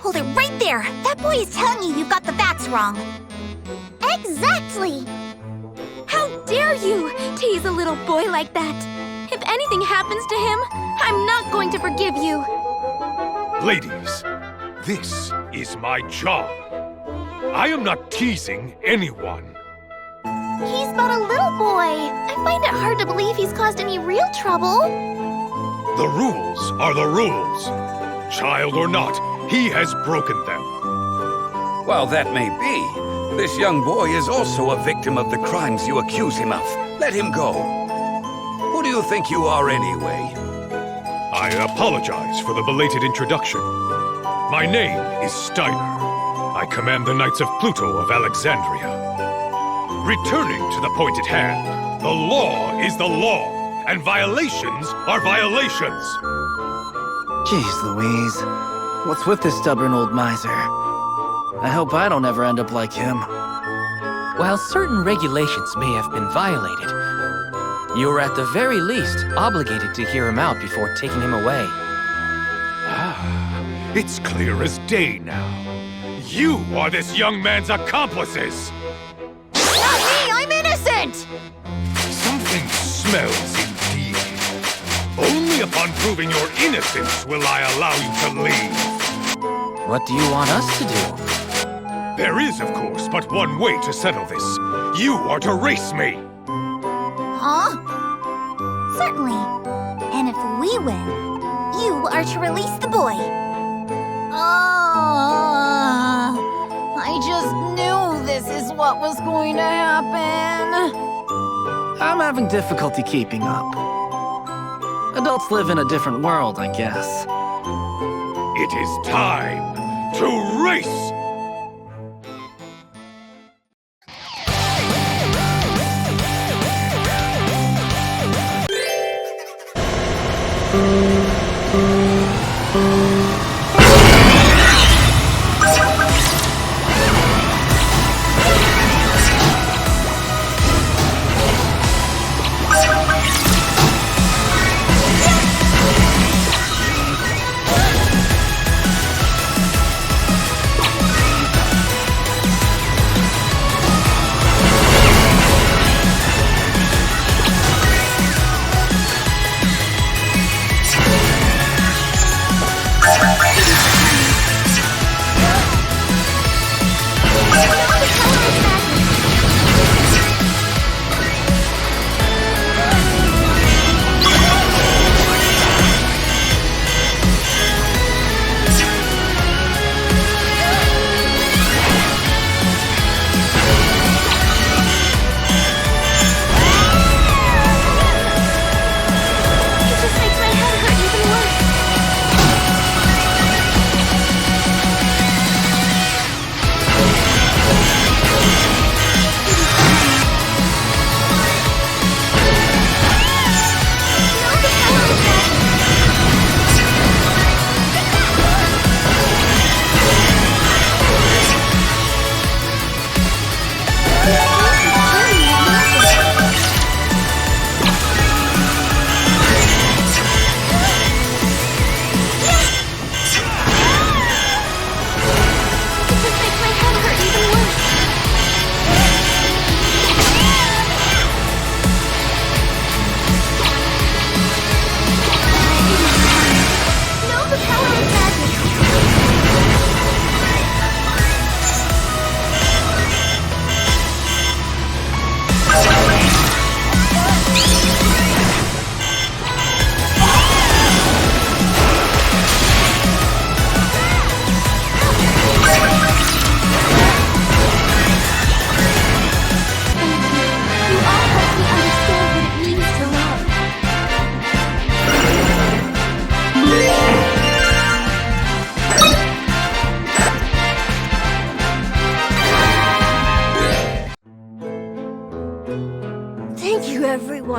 Hold it right there! That boy is telling you got the facts wrong. Exactly! How dare you tease a little boy like that? If anything happens to him, I'm not going to forgive you. Ladies, this is my job. I am not teasing anyone. He's but a little boy. I find it hard to believe he's caused any real trouble. The rules are the rules. Child or not, he has broken them. While that may be, this young boy is also a victim of the crimes you accuse him of. Let him go. Who do you think you are anyway? I apologize for the belated introduction. My name is Steiner. I command the Knights of Pluto of Alexandria. Returning to the point at hand, the law is the law, and violations are violations. Jeez Louise, what's with this stubborn old miser? I hope I don't ever end up like him. While certain regulations may have been violated, you are at the very least obligated to hear him out before taking him away. Ah, it's clear as day now. You are this young man's accomplices! Not me! I'm innocent! Something smells indeed. Only upon proving your innocence will I allow you to leave. What do you want us to do? There is, of course, but one way to settle this. You are to race me! Huh? Certainly. And if we win, you are to release the boy. I just knew this is what was going to happen. I'm having difficulty keeping up. Adults live in a different world, I guess. It is time to race!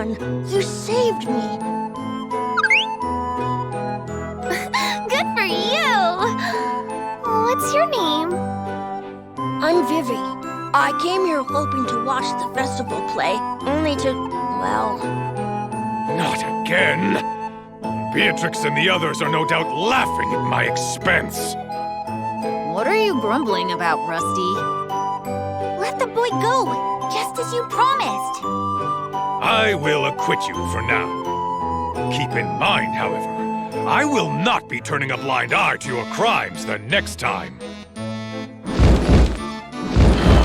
on! You saved me! Good for you! What's your name? I'm Vivi. I came here hoping to watch the festival play, only to, well... Not again! Beatrix and the others are no doubt laughing at my expense. What are you grumbling about, Rusty? Let the boy go, just as you promised. I will acquit you for now. Keep in mind, however, I will not be turning a blind eye to your crimes the next time.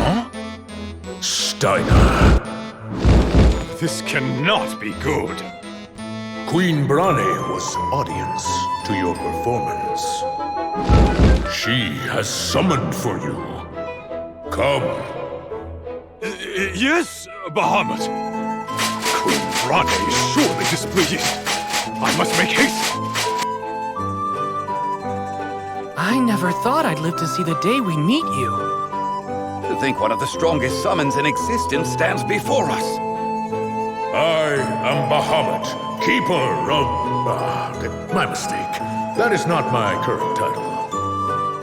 Huh? Steiner. This cannot be good. Queen Brane was audience to your performance. She has summoned for you. Come. Yes, Bahamut. Queen Brane is surely displeased. I must make haste. I never thought I'd live to see the day we meet you. To think one of the strongest summons in existence stands before us. I am Bahamut, keeper of... my mistake. That is not my current title.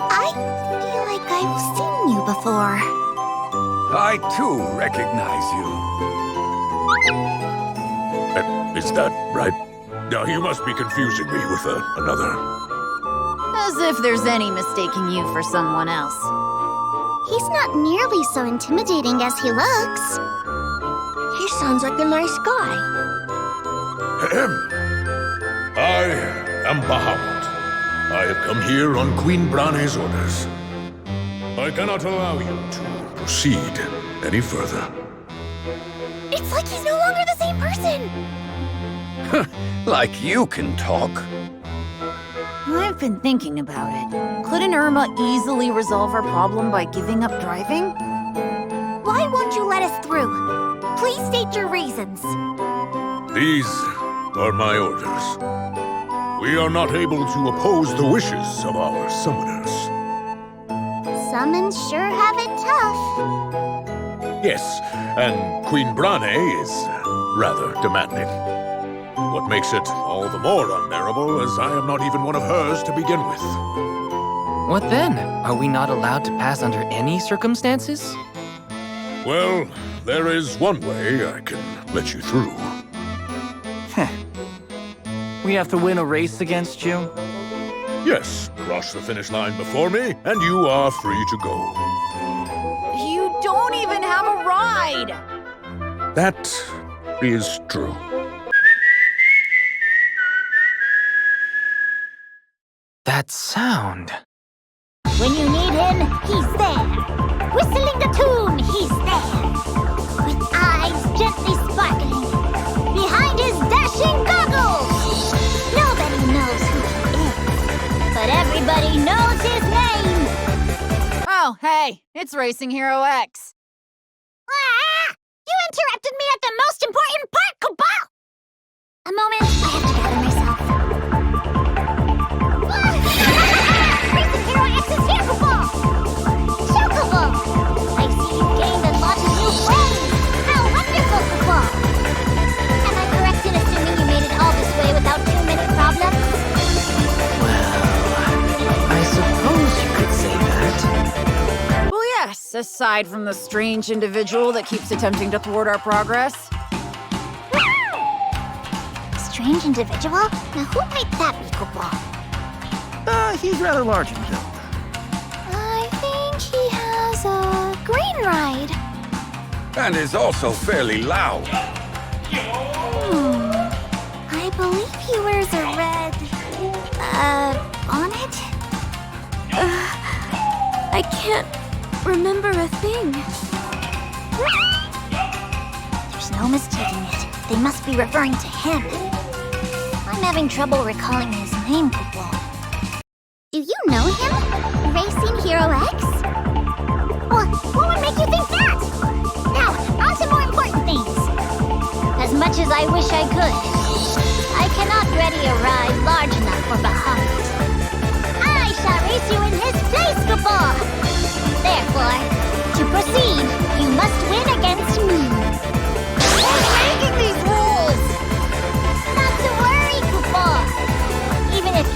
I feel like I've seen you before. I, too, recognize you. Is that right? No, you must be confusing me with another. As if there's any mistaking you for someone else. He's not nearly so intimidating as he looks. He sounds like a nice guy. I am Bahamut. I have come here on Queen Brane's orders. I cannot allow you to proceed any further. It's like he's no longer the same person! Like you can talk. I've been thinking about it. Couldn't Irma easily resolve our problem by giving up driving? Why won't you let us through? Please state your reasons. These are my orders. We are not able to oppose the wishes of our summoners. Summons sure have it tough. Yes, and Queen Brane is rather demanding. What makes it all the more unbearable is I am not even one of hers to begin with. What then? Are we not allowed to pass under any circumstances? Well, there is one way I can let you through. We have to win a race against you? Yes, cross the finish line before me, and you are free to go. You don't even have a ride! That is true. That sound. When you need him, he's there. Whistling the tune, he's there. With eyes gently sparkling. Behind his dashing goggles. Nobody knows who he is. But everybody knows his name. Oh, hey, it's Racing Hero X. Ah! You interrupted me at the most important part, Chocobo! A moment, I have to gather myself. Racing Hero X is here, Chocobo! Chocobo! I see you gained a lot of new friends! How wonderful, Chocobo! Am I correct in assuming you made it all this way without too many problems? Well, I suppose you could say that. Well, yes, aside from the strange individual that keeps attempting to thwart our progress. Strange individual? Now who might that be, Chocobo? He's rather large in build. I think he has a green ride. And is also fairly loud. I believe he wears a red... bonnet? I can't remember a thing. There's no mistaking it. They must be referring to him. I'm having trouble recalling his name, Chocobo. Do you know him? Racing Hero X? What would make you think that? Now, on to more important things. As much as I wish I could, I cannot ready a ride large enough for Bahamut. I shall race you in his place, Chocobo. Therefore, to proceed, you must win against me. Who's making these rules?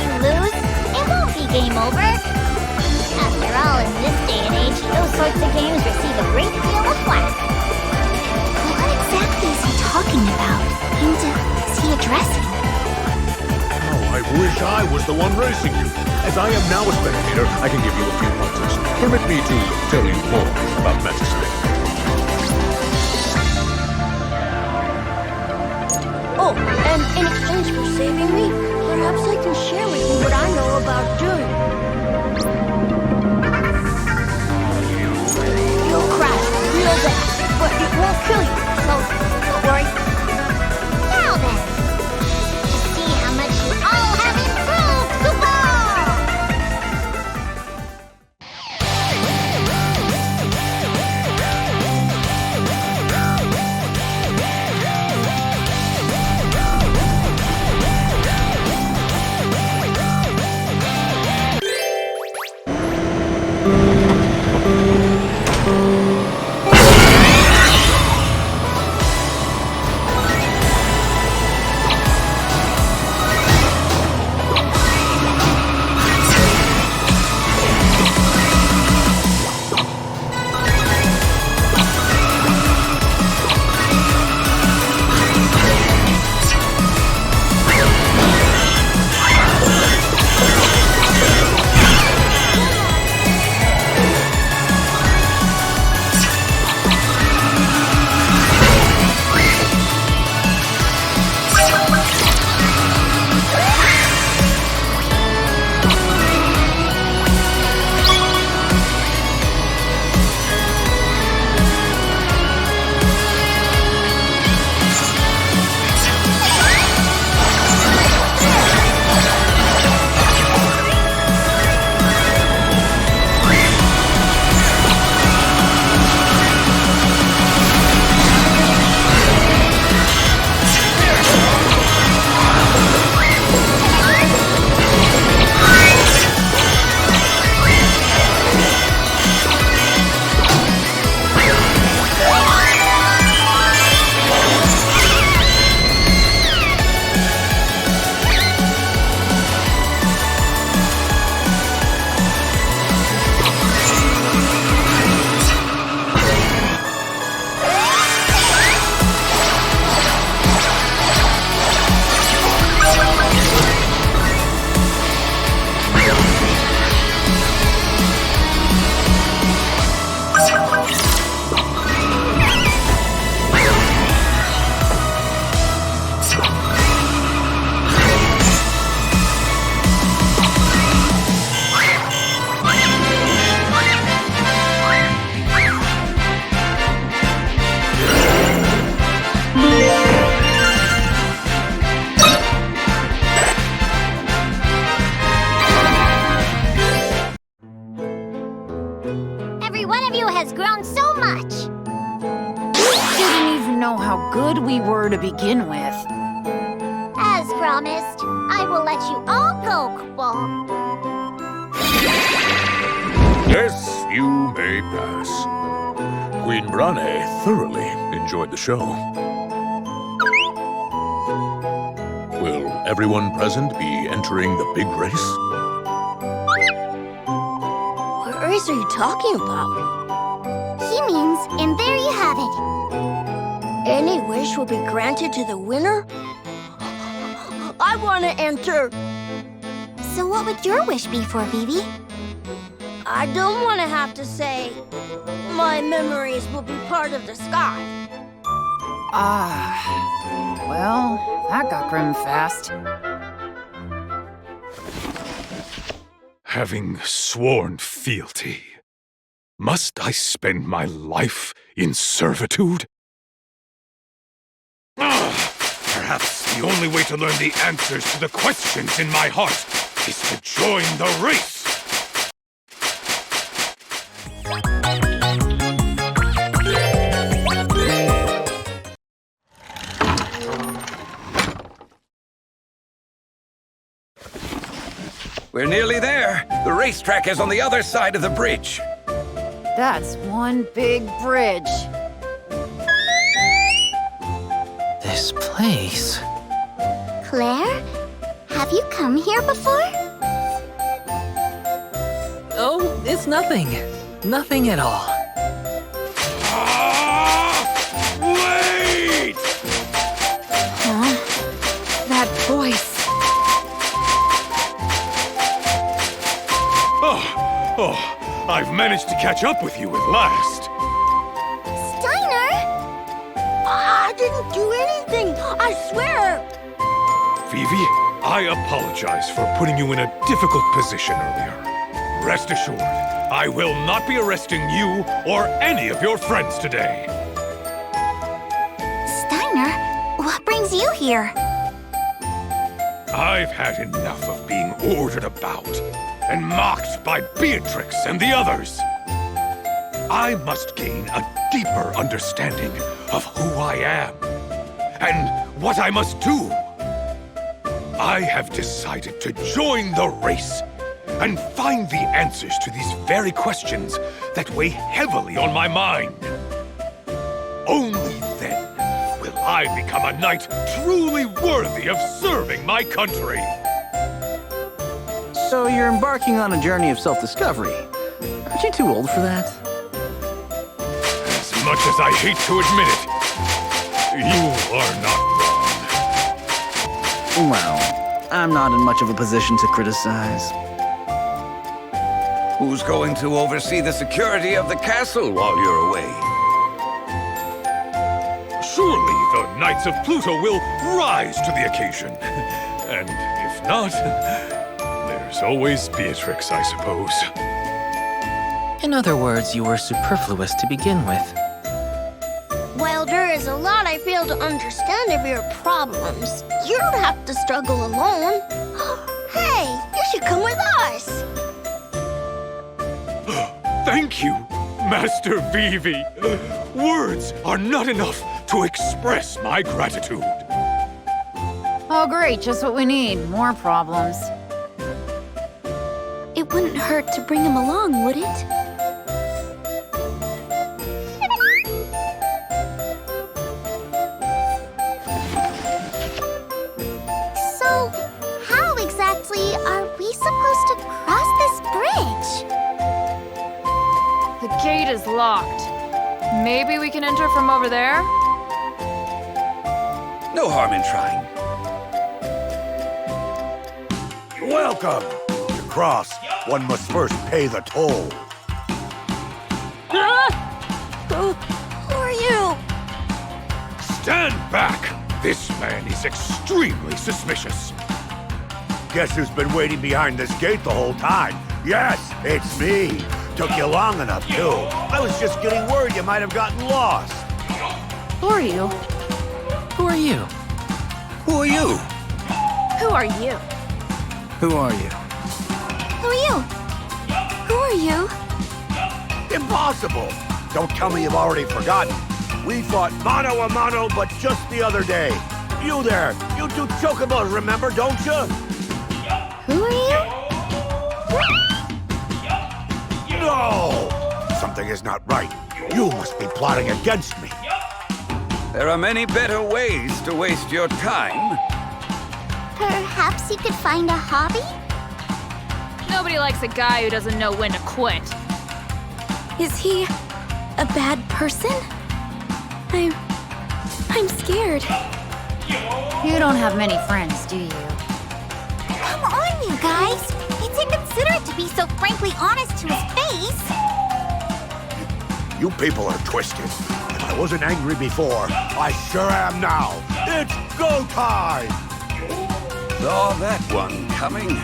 you lose, it won't be game over. After all, in this day and age, those sorts of games receive a great deal of flack. What exactly is he talking about? And is he addressing? Oh, I wish I was the one racing you. As I am now a spectator, I can give you a few pointers. Permit me to tell you more about Majesty. Oh, and in exchange for saving me, perhaps I can share with you what I know about doing. You'll crash real bad, but it won't kill you, so don't worry. Now then, see how much you all have improved, Koopa! Every one of you has grown so much. Didn't even know how good we were to begin with. As promised, I will let you all go, Koopa. Yes, you may pass. Queen Brane thoroughly enjoyed the show. Will everyone present be entering the big race? What race are you talking about? He means, and there you have it. Any wish will be granted to the winner? I want to enter! So what would your wish be for, Vivi? I don't want to have to say, my memories will be part of the sky. Well, that got grim fast. Having sworn fealty, must I spend my life in servitude? Perhaps the only way to learn the answers to the questions in my heart is to join the race! We're nearly there. The racetrack is on the other side of the bridge. That's one big bridge. This place... Claire? Have you come here before? Oh, it's nothing. Nothing at all. Wait! Huh? That voice. Oh, I've managed to catch up with you at last. Steiner! I didn't do anything, I swear! Vivi, I apologize for putting you in a difficult position earlier. Rest assured, I will not be arresting you or any of your friends today. Steiner, what brings you here? I've had enough of being ordered about and mocked by Beatrix and the others. I must gain a deeper understanding of who I am and what I must do. I have decided to join the race and find the answers to these very questions that weigh heavily on my mind. Only then will I become a knight truly worthy of serving my country. So you're embarking on a journey of self-discovery. Aren't you too old for that? As much as I hate to admit it, you are not wrong. Well, I'm not in much of a position to criticize. Who's going to oversee the security of the castle while you're away? Surely the Knights of Pluto will rise to the occasion. And if not, there's always Beatrix, I suppose. In other words, you were superfluous to begin with. While there is a lot I fail to understand of your problems, you don't have to struggle alone. Hey, you should come with us. Thank you, Master Vivi. Words are not enough to express my gratitude. Oh, great, just what we need. More problems. It wouldn't hurt to bring him along, would it? So, how exactly are we supposed to cross this bridge? The gate is locked. Maybe we can enter from over there? No harm in trying. Welcome! To cross, one must first pay the toll. Who are you? Stand back! This man is extremely suspicious. Guess who's been waiting behind this gate the whole time? Yes, it's me. Took you long enough, too. I was just getting worried you might have gotten lost. Who are you? Who are you? Who are you? Who are you? Who are you? Who are you? Who are you? Impossible! Don't tell me you've already forgotten. We fought mano a mano, but just the other day. You there, you two chocobos, remember, don't you? Who are you? No! Something is not right. You must be plotting against me. There are many better ways to waste your time. Perhaps you could find a hobby? Nobody likes a guy who doesn't know when to quit. Is he a bad person? I'm scared. You don't have many friends, do you? Come on, you guys! It's inconsiderate to be so frankly honest to his face! You people are twisted. If I wasn't angry before, I sure am now. It's go time! Saw that one coming.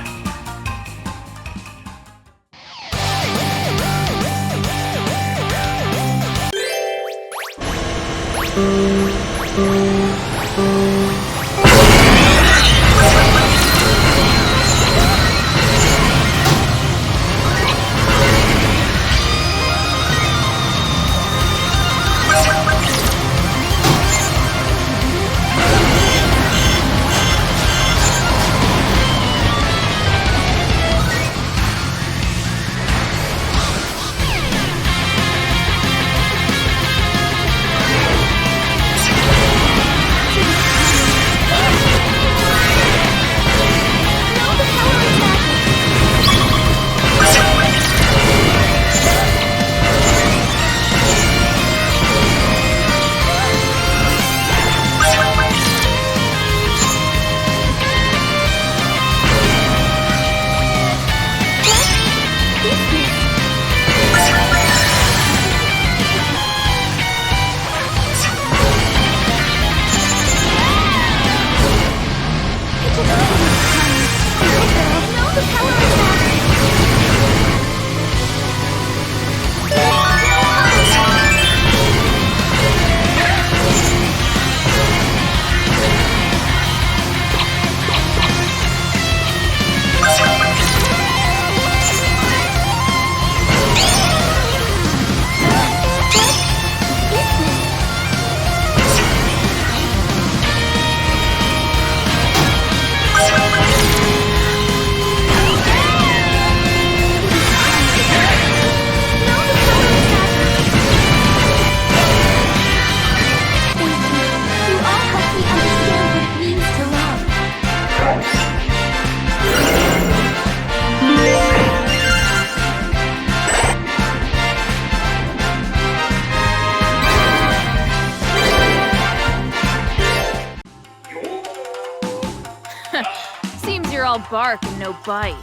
bark and no bite.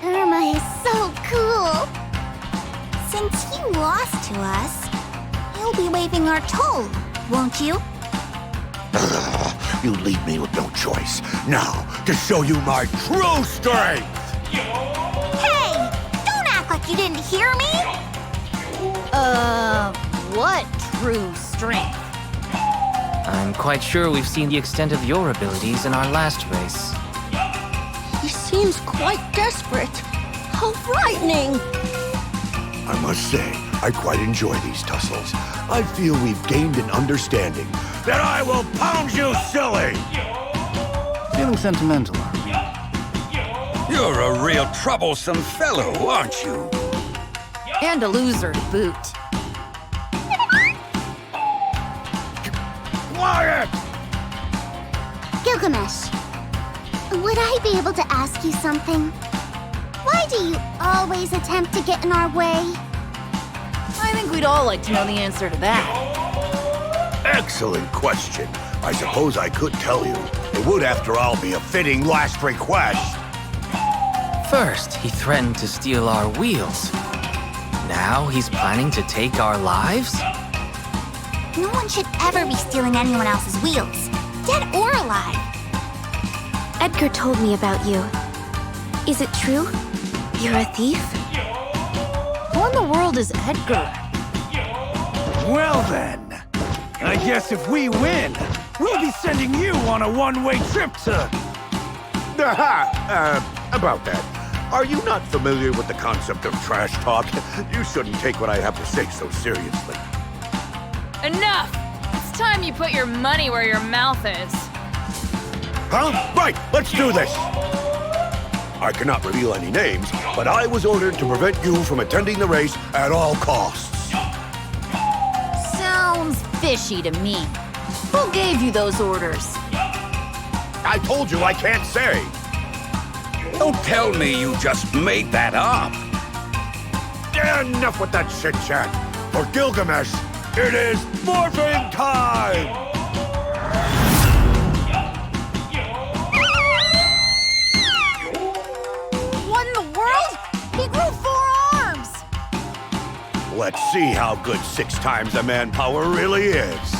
Irma is so cool. Since he lost to us, you'll be waiving our toll, won't you? You leave me with no choice. Now, to show you my true strength! Hey! Don't act like you didn't hear me! What true strength? I'm quite sure we've seen the extent of your abilities in our last race. He seems quite desperate. How frightening! I must say, I quite enjoy these tussles. I feel we've gained an understanding that I will pound you silly! Feeling sentimental, are we? You're a real troublesome fellow, aren't you? And a loser to boot. Quiet! Gilgamesh, would I be able to ask you something? Why do you always attempt to get in our way? I think we'd all like to know the answer to that. Excellent question. I suppose I could tell you. It would, after all, be a fitting last request. First, he threatened to steal our wheels. Now he's planning to take our lives? No one should ever be stealing anyone else's wheels, dead or alive. Edgar told me about you. Is it true? You're a thief? Who in the world is Edgar? Well then, I guess if we win, we'll be sending you on a one-way trip to... About that. Are you not familiar with the concept of trash talk? You shouldn't take what I have to say so seriously. Enough! It's time you put your money where your mouth is. Huh? Right, let's do this! I cannot reveal any names, but I was ordered to prevent you from attending the race at all costs. Sounds fishy to me. Who gave you those orders? I told you I can't say. Don't tell me you just made that up. Enough with that chit-chat. For Gilgamesh, it is morphing time! What in the world? He grew 4 arms! Let's see how good 6 times the manpower really is.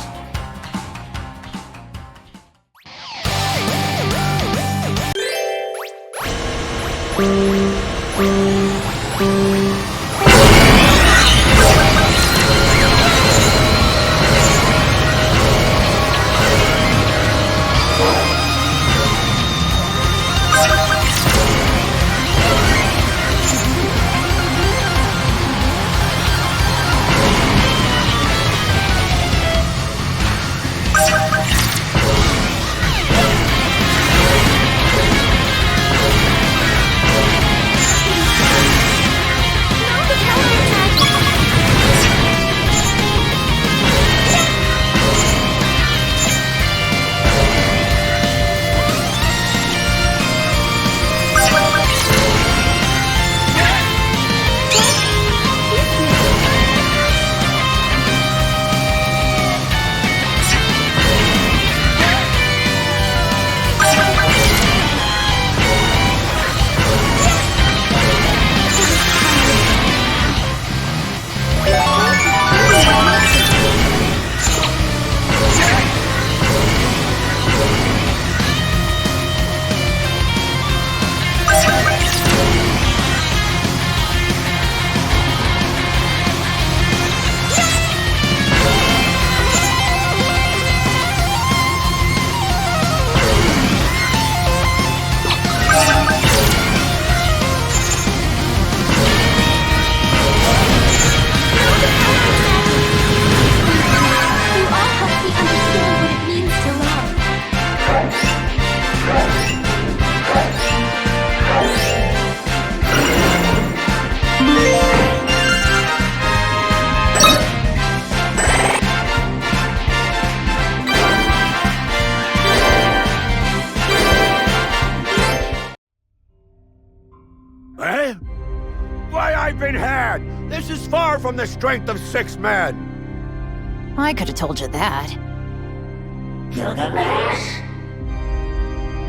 This is far from the strength of 6 men. I could have told you that.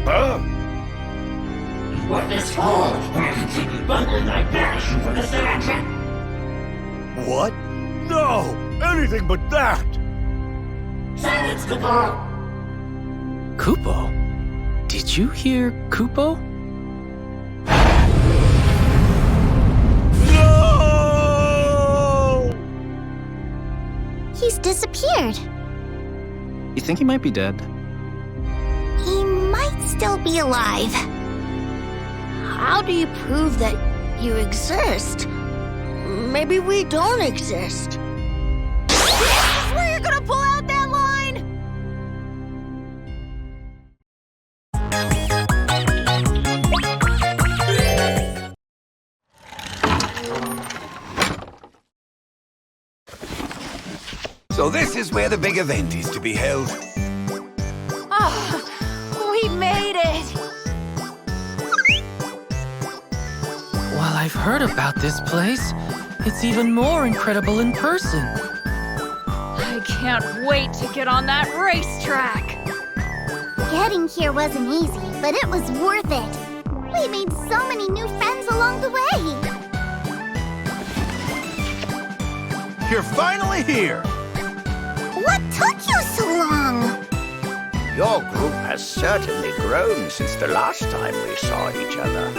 Huh? With this fall, we'll continue bundling my passion for the soundtrack. What? No! Anything but that! Silence, Kupo! Kupo? Did you hear Kupo? No! He's disappeared. You think he might be dead? He might still be alive. How do you prove that you exist? Maybe we don't exist. This is where you're gonna pull out that line! So this is where the big event is to be held. Ah, we made it! While I've heard about this place, it's even more incredible in person. I can't wait to get on that racetrack. Getting here wasn't easy, but it was worth it. We made so many new friends along the way. You're finally here! What took you so long? Your group has certainly grown since the last time we saw each other.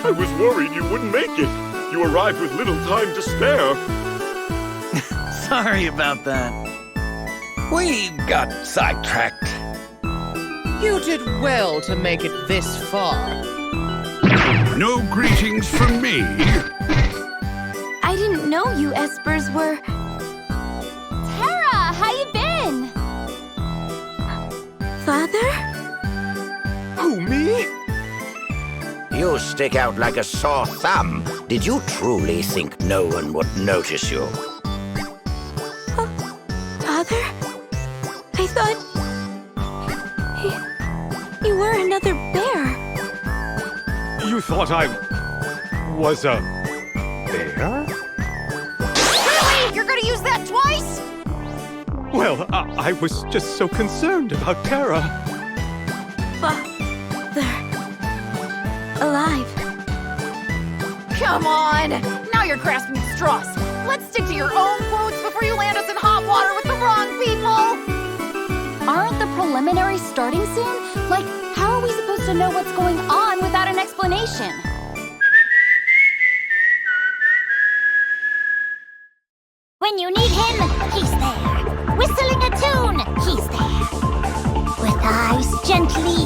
I was worried you wouldn't make it. You arrived with little time to spare. Sorry about that. We got sidetracked. You did well to make it this far. No greetings from me. I didn't know you Espers were... Tara, how you been? Father? Who, me? You stick out like a sore thumb. Did you truly think no one would notice you? Father? I thought... You were another bear. You thought I was a bear? Really? You're gonna use that twice? Well, I was just so concerned about Tara. Father... alive. Come on! Now you're grasping at straws. Let's stick to your own quotes before you land us in hot water with the wrong people! Aren't the preliminaries starting soon? Like, how are we supposed to know what's going on without an explanation? When you need him, he's there. Whistling a tune, he's there. With eyes gently.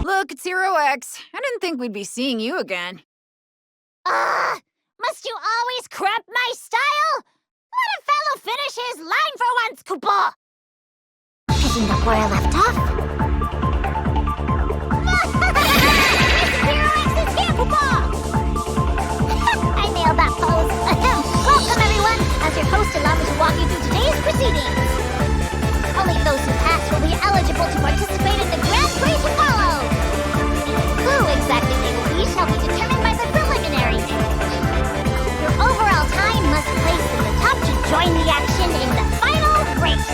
Look, it's Zero X. I didn't think we'd be seeing you again. Must you always cramp my style? Let a fellow finish his line for once, Kupo. Picking up where I left off. Zero X is here, Kupo! I nailed that pose. Welcome, everyone. As your host, allow me to walk you through today's proceedings. Only those who pass will be eligible to participate in the Grand Prix to follow. Who exactly they will be shall be determined by the preliminary stage. Your overall time must place in the top to join the action in the final race.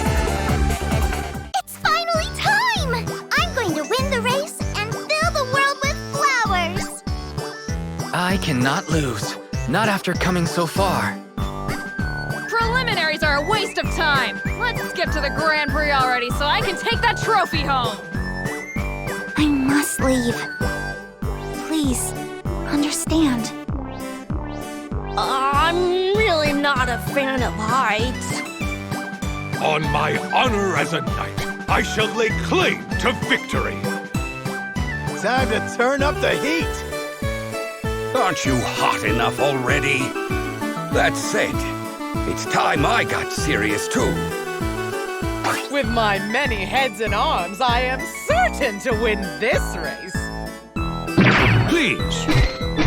It's finally time! I'm going to win the race and fill the world with flowers. I cannot lose. Not after coming so far. Preliminaries are a waste of time. Let's skip to the Grand Prix already so I can take that trophy home. I must leave. Please, understand. I'm really not a fan of heights. On my honor as a knight, I shall lay claim to victory. Time to turn up the heat. Aren't you hot enough already? That said, it's time I got serious too. With my many heads and arms, I am certain to win this race. Please,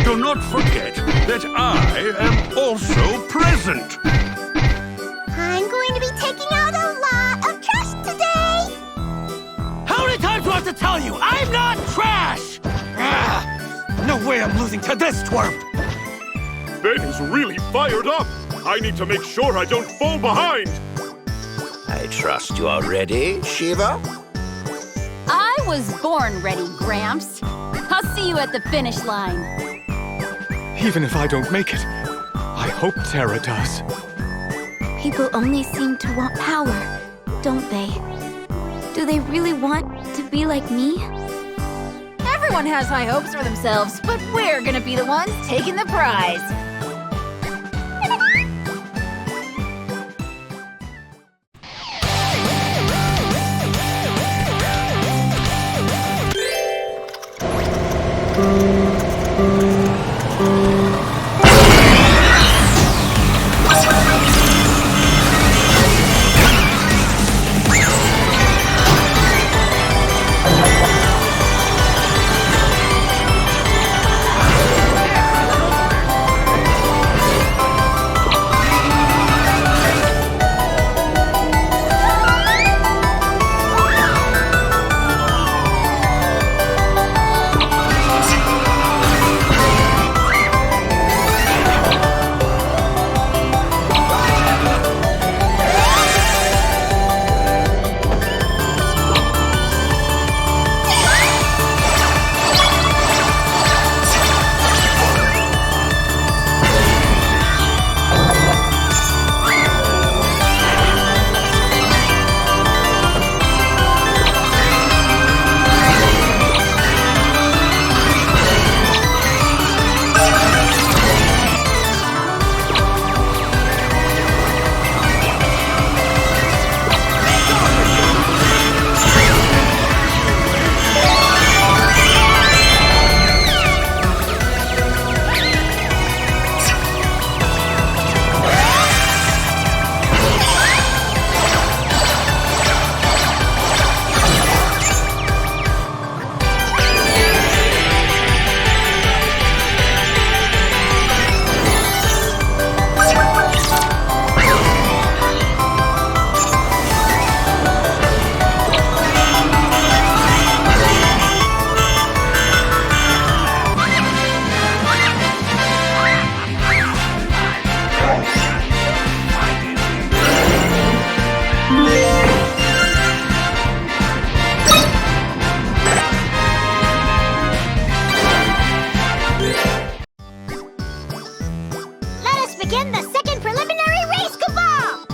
do not forget that I am also present. I'm going to be taking out a lot of trash today. How many times do I have to tell you? I'm not trash! No way I'm losing to this twerp! Ben is really fired up. I need to make sure I don't fall behind. I trust you are ready, Shiva? I was born ready, Gramps. I'll see you at the finish line. Even if I don't make it, I hope Terra does. People only seem to want power, don't they? Do they really want to be like me? Everyone has high hopes for themselves, but we're gonna be the ones taking the prize. begin the second preliminary race, Chocobo!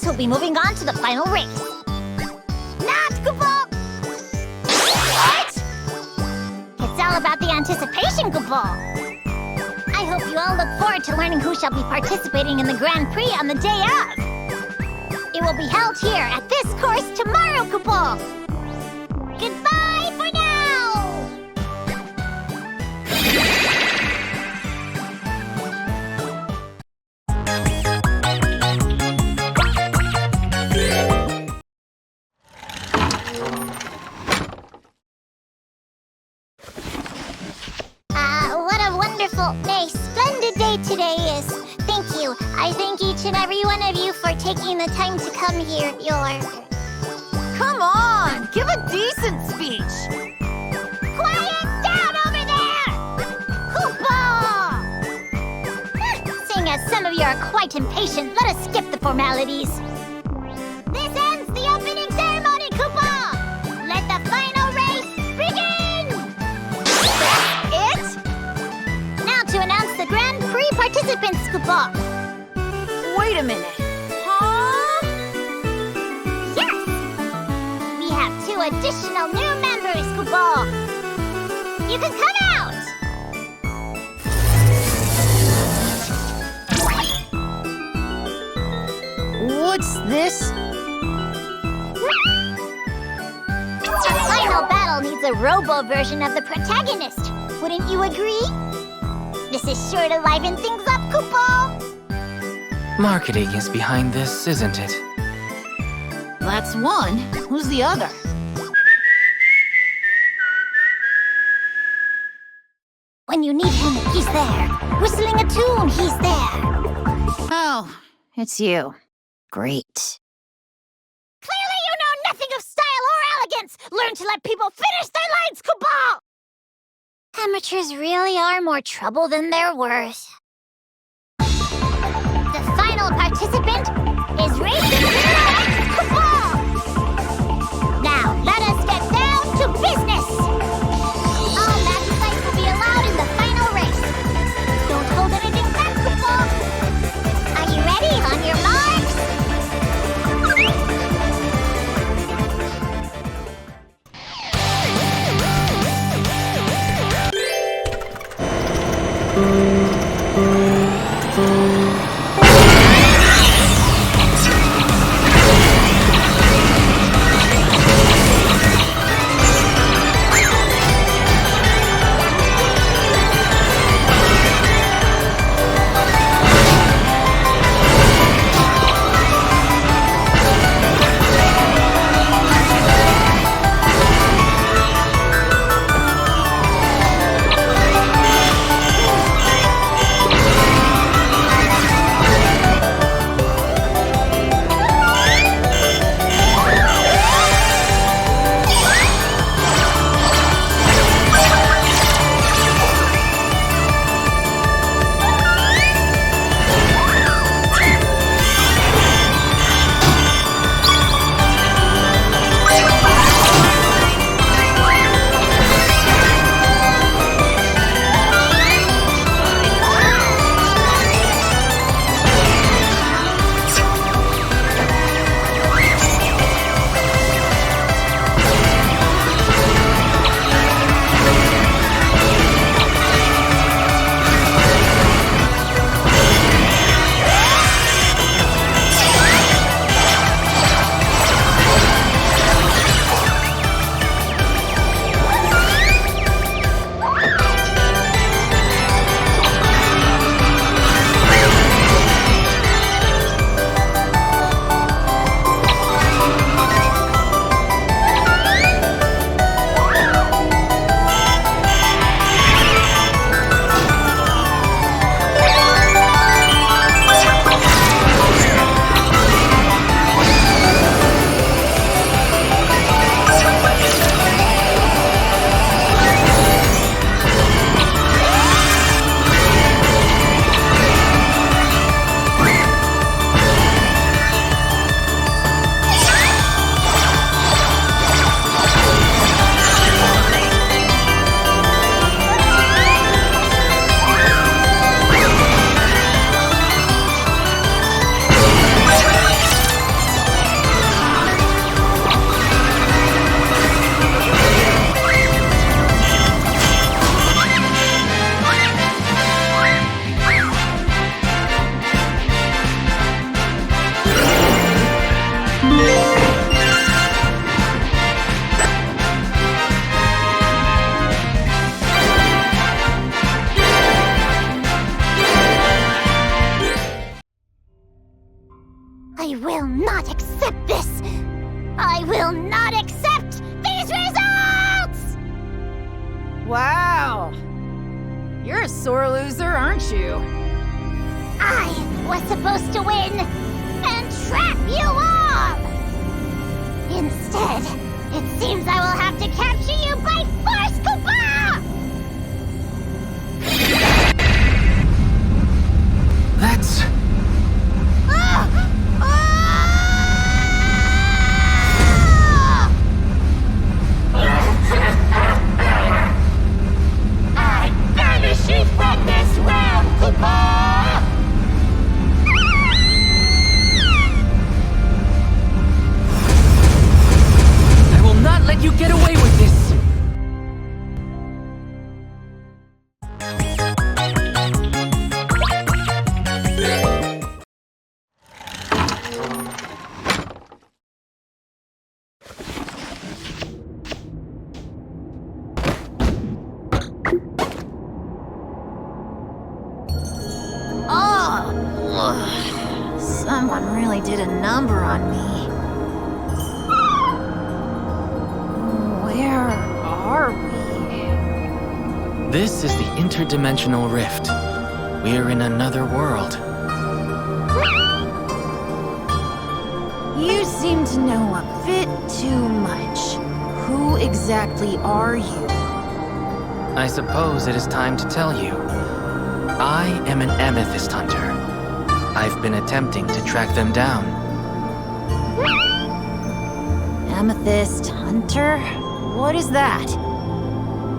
We'll be moving on to the final race. Not Chocobo! What? It's all about the anticipation, Chocobo. I hope hope you all look forward to learning who shall be participating in the Grand Prix on the day of. It will be held here at this course tomorrow, Kupo. Goodbye for now! What a wonderful, nay, splendid day today is. Thank you. I thank each and every one of you for taking the time to come here. Come on! Give a decent speech! Quiet down over there! Koopa! Seeing as some of you are quite impatient, let us skip the formalities. This ends the opening ceremony, Koopa! Let the final race begin! That's it? Now to announce the Grand Prix participants, Koopa. Wait a minute. Huh? Yes! We have 2 additional new members, Koopa. You can come out! What's this? The final battle needs a robo version of the protagonist. Wouldn't you agree? This is sure to liven things up, Koopa. Marketing is behind this, isn't it? That's one. Who's the other? When you need him, he's there. Whistling a tune, he's there. Oh, it's you. Great. Clearly you know nothing of style or elegance. Learn to let people finish their lines, Koopa. Amateurs really are more trouble than they're worth. The final participant is Racing Koopa. Now, let us get down to business. All Magicites will be allowed in the final race. Don't hold anything back, Koopa. Are you ready? On your marks? I will not accept this! I will not accept these results! Wow. You're a sore loser, aren't you? I was supposed to win and trap you all! Instead, it seems I will have to capture you by force, Koopa! That's... I banish you from this realm, Koopa! I will not let you get away with this! Oh, someone really did a number on me. Where are we? This is the Interdimensional Rift. We're in another world. You seem to know a bit too much. Who exactly are you? I suppose it is time to tell you. I am an amethyst hunter. I've been attempting to track them down. Amethyst hunter? What is that?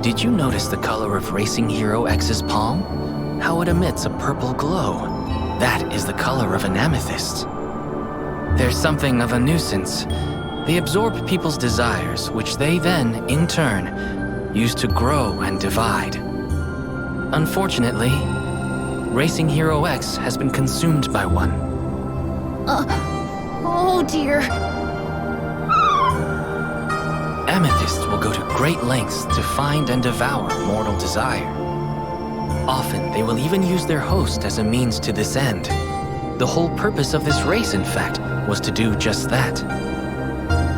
Did you notice the color of Racing Hero X's palm? How it emits a purple glow. That is the color of an amethyst. There's something of a nuisance. They absorb people's desires, which they then, in turn, use to grow and divide. Unfortunately, Racing Hero X has been consumed by one. Oh dear. Amethysts will go to great lengths to find and devour mortal desire. Often, they will even use their host as a means to this end. The whole purpose of this race, in fact, was to do just that.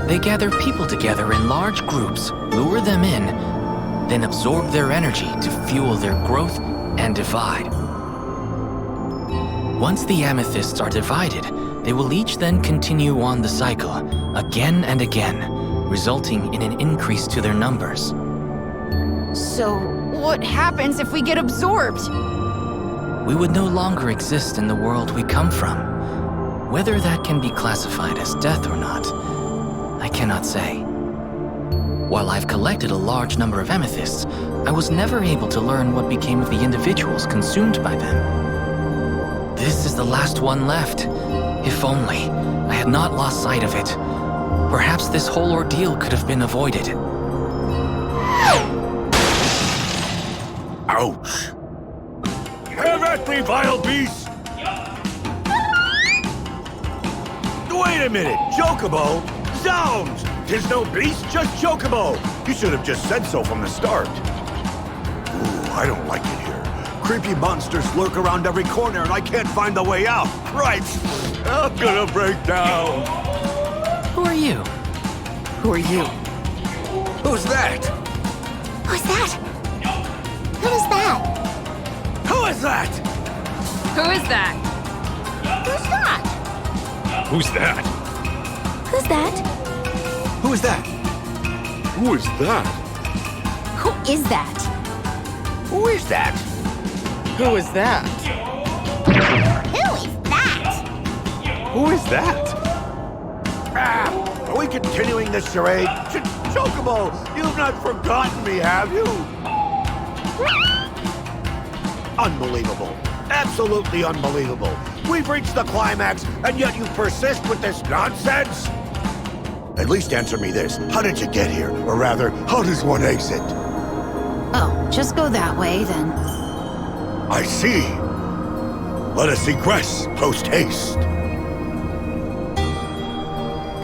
They gather people together in large groups, lure them in, then absorb their energy to fuel their growth and divide. Once the amethysts are divided, they will each then continue on the cycle, again and again, resulting in an increase to their numbers. So, what happens if we get absorbed? We would no longer exist in the world we come from. Whether that can be classified as death or not, I cannot say. While I've collected a large number of amethysts, I was never able to learn what became of the individuals consumed by them. This is the last one left. If only I had not lost sight of it. Perhaps this whole ordeal could have been avoided. Ouch! Have at me, vile beast! Wait a minute, Chocobo? Zounds! 'Tis no beast, just Chocobo! You should have just said so from the start. Ooh, I don't like it here. Creepy monsters lurk around every corner and I can't find the way out. Right! I'm gonna break down. Who are you? Who are you? Who's that? Who's that? Who is that? Who is that? Who is that? Who's that? Who's that? Who's that? Who is that? Who is that? Who is that? Who is that? Who is that? Who is that? Who is that? Ah, are we continuing this charade? Chocobo, you've not forgotten me, have you? Unbelievable. Absolutely unbelievable. We've reached the climax, and yet you persist with this nonsense? At least answer me this. How did you get here? Or rather, how does one exit? Oh, just go that way, then. I see. Let us egress post-haste.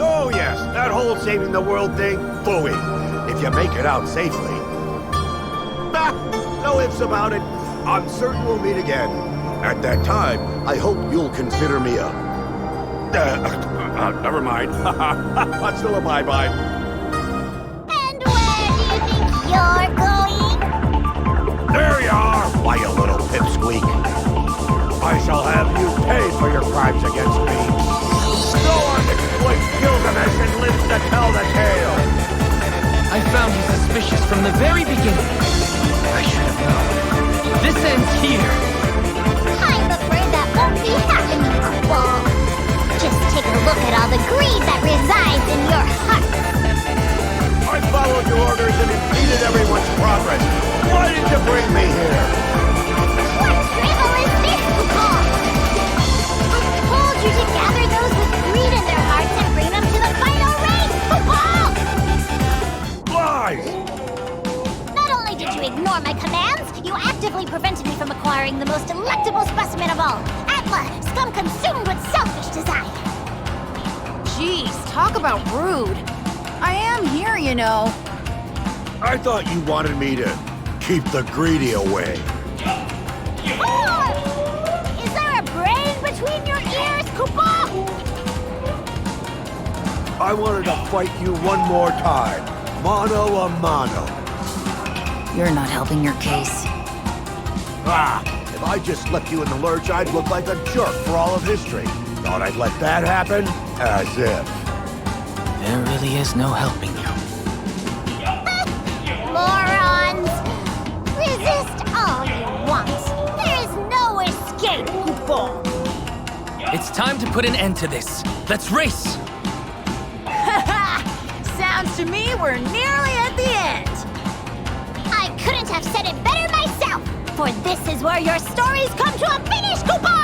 Oh yes, that whole saving the world thing, phooey. If you make it out safely. Bah, no ifs about it. I'm certain we'll meet again. At that time, I hope you'll consider me a Never mind. That's still a bye-bye. And where do you think you're going? There you are! Why, you little pipsqueak. I shall have you pay for your crimes against me. No one exploits Gilgamesh and lives to tell the tale. I found you suspicious from the very beginning. I should have known. This ends here. I'm afraid that won't be happening, Chocobo. Just take a look at all the greed that resides in your heart. I followed your orders and impeded everyone's progress. Why did you bring me here? What drivel is this, Chocobo? I told you to gather those with greed in their hearts and bring them to the final race, Chocobo! Lies! Not only did you ignore my commands, you actively prevented me from acquiring the most delectable specimen of all, Atla, scum consumed with selfish desire. Jeez, talk about rude. I am here, you know. I thought you wanted me to keep the greedy away. Oh! Is there a brain between your ears, Chocobo? I wanted to fight you one more time. Mano a mano. You're not helping your case. Ah! If I just left you in the lurch, I'd look like a jerk for all of history. Thought I'd let that happen? As if. There really is no helping you. Morons! Resist all you want. There is no escape, Chocobo. It's time to put an end to this. Let's race! Sounds to me we're nearly at the end. I couldn't have said it better myself, for this is where your stories come to a finish, Chocobo!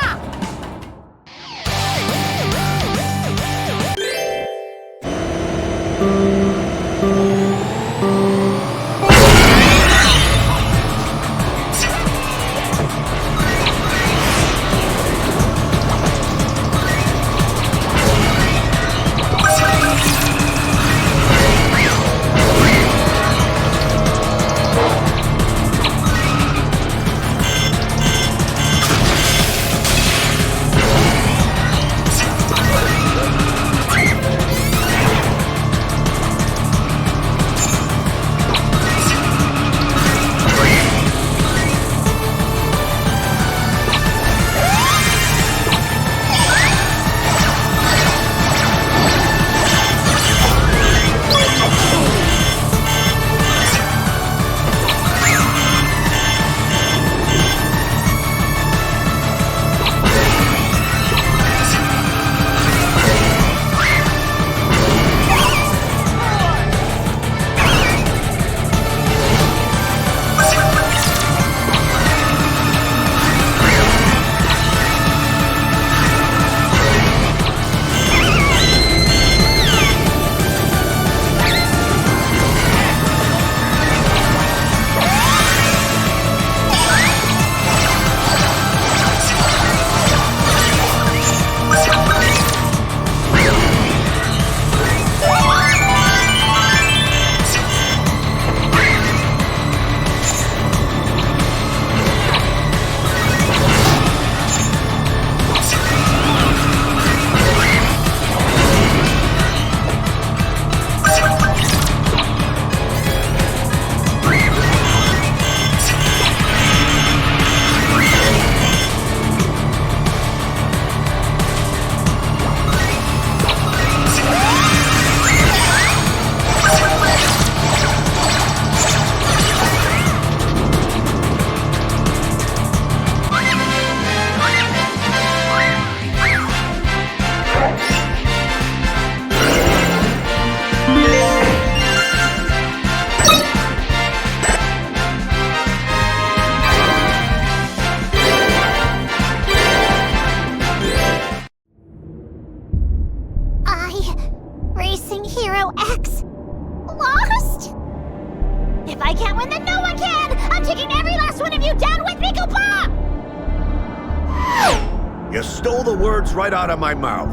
You stole the words right out of my mouth.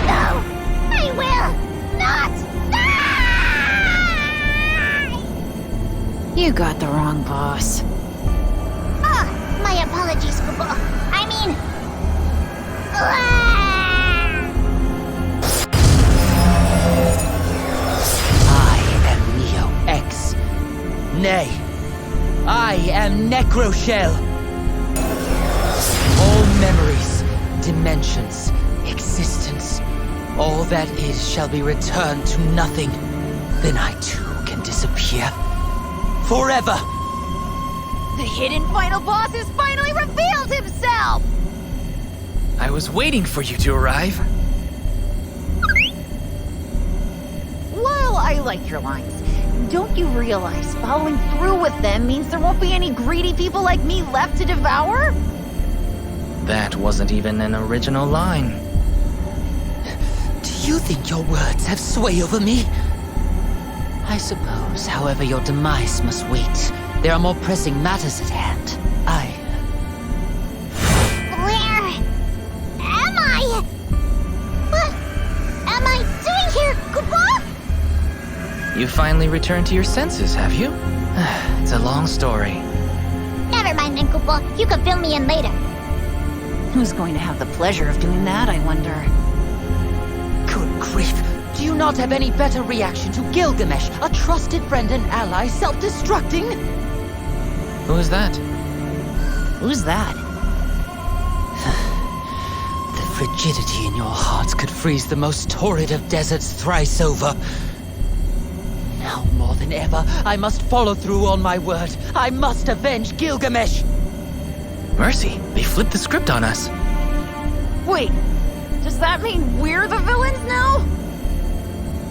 No! I will not die! You got the wrong boss. Chocobo. I mean... I am Neo X. Nay, I am Necroshell. All memories, dimensions, existence, all that is shall be returned to nothing. Then I too can disappear. Forever! The hidden final boss has finally revealed himself! I was waiting for you to arrive. While I like your lines, don't you realize following through with them means there won't be any greedy people like me left to devour? That wasn't even an original line. Do you think your words have sway over me? I suppose, however, your demise must wait. There are more pressing matters at hand. Where am I? What am I doing here, Kupo? You finally returned to your senses, have you? It's a long story. Never mind then, Kupo. You can fill me in later. Who's going to have the pleasure of doing that, I wonder? Good grief! Do you not have any better reaction to Gilgamesh, a trusted friend and ally, self-destructing? Who's that? Who's that? The frigidity in your hearts could freeze the most torrid of deserts thrice over. Now more than ever, I must follow through on my word. I must avenge Gilgamesh! Mercy, they flipped the script on us. Wait, does that mean we're the villains now?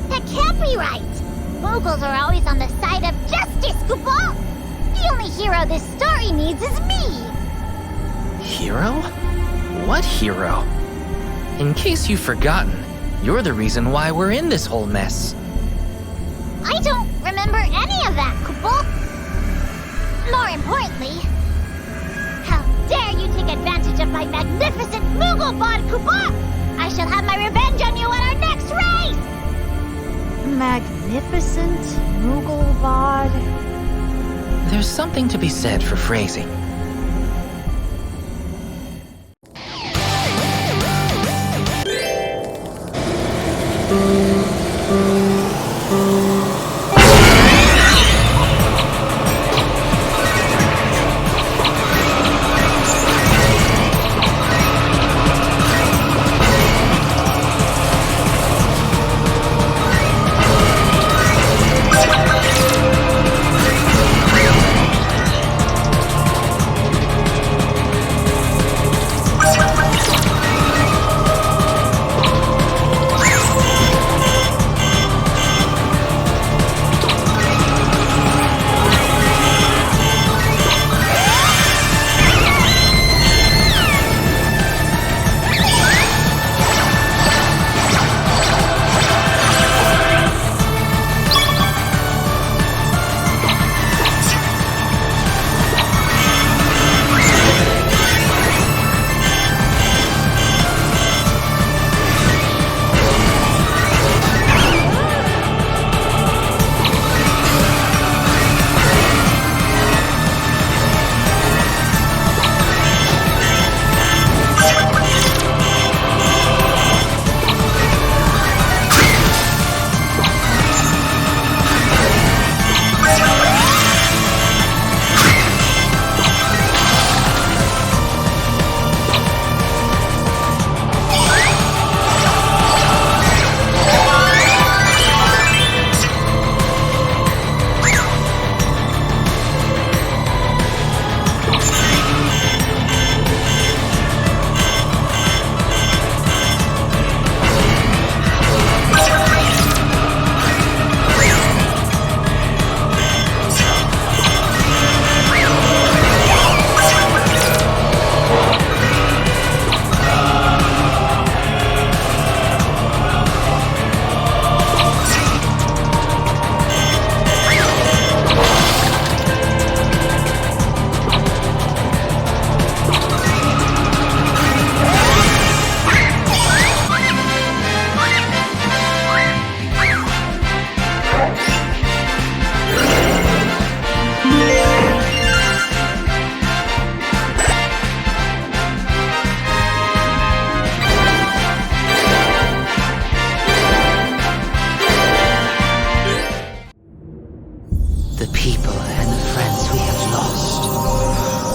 That can't be right. Moguls are always on the side of justice, Kupo. The only hero this story needs is me. Hero? What hero? In case you've forgotten, you're the reason why we're in this whole mess. I don't remember any of that, Kupo. More importantly, how dare you take advantage of my magnificent Moogle bod, Kupo! I shall have my revenge on you at our next race! Magnificent Moogle bod. There's something to be said for phrasing.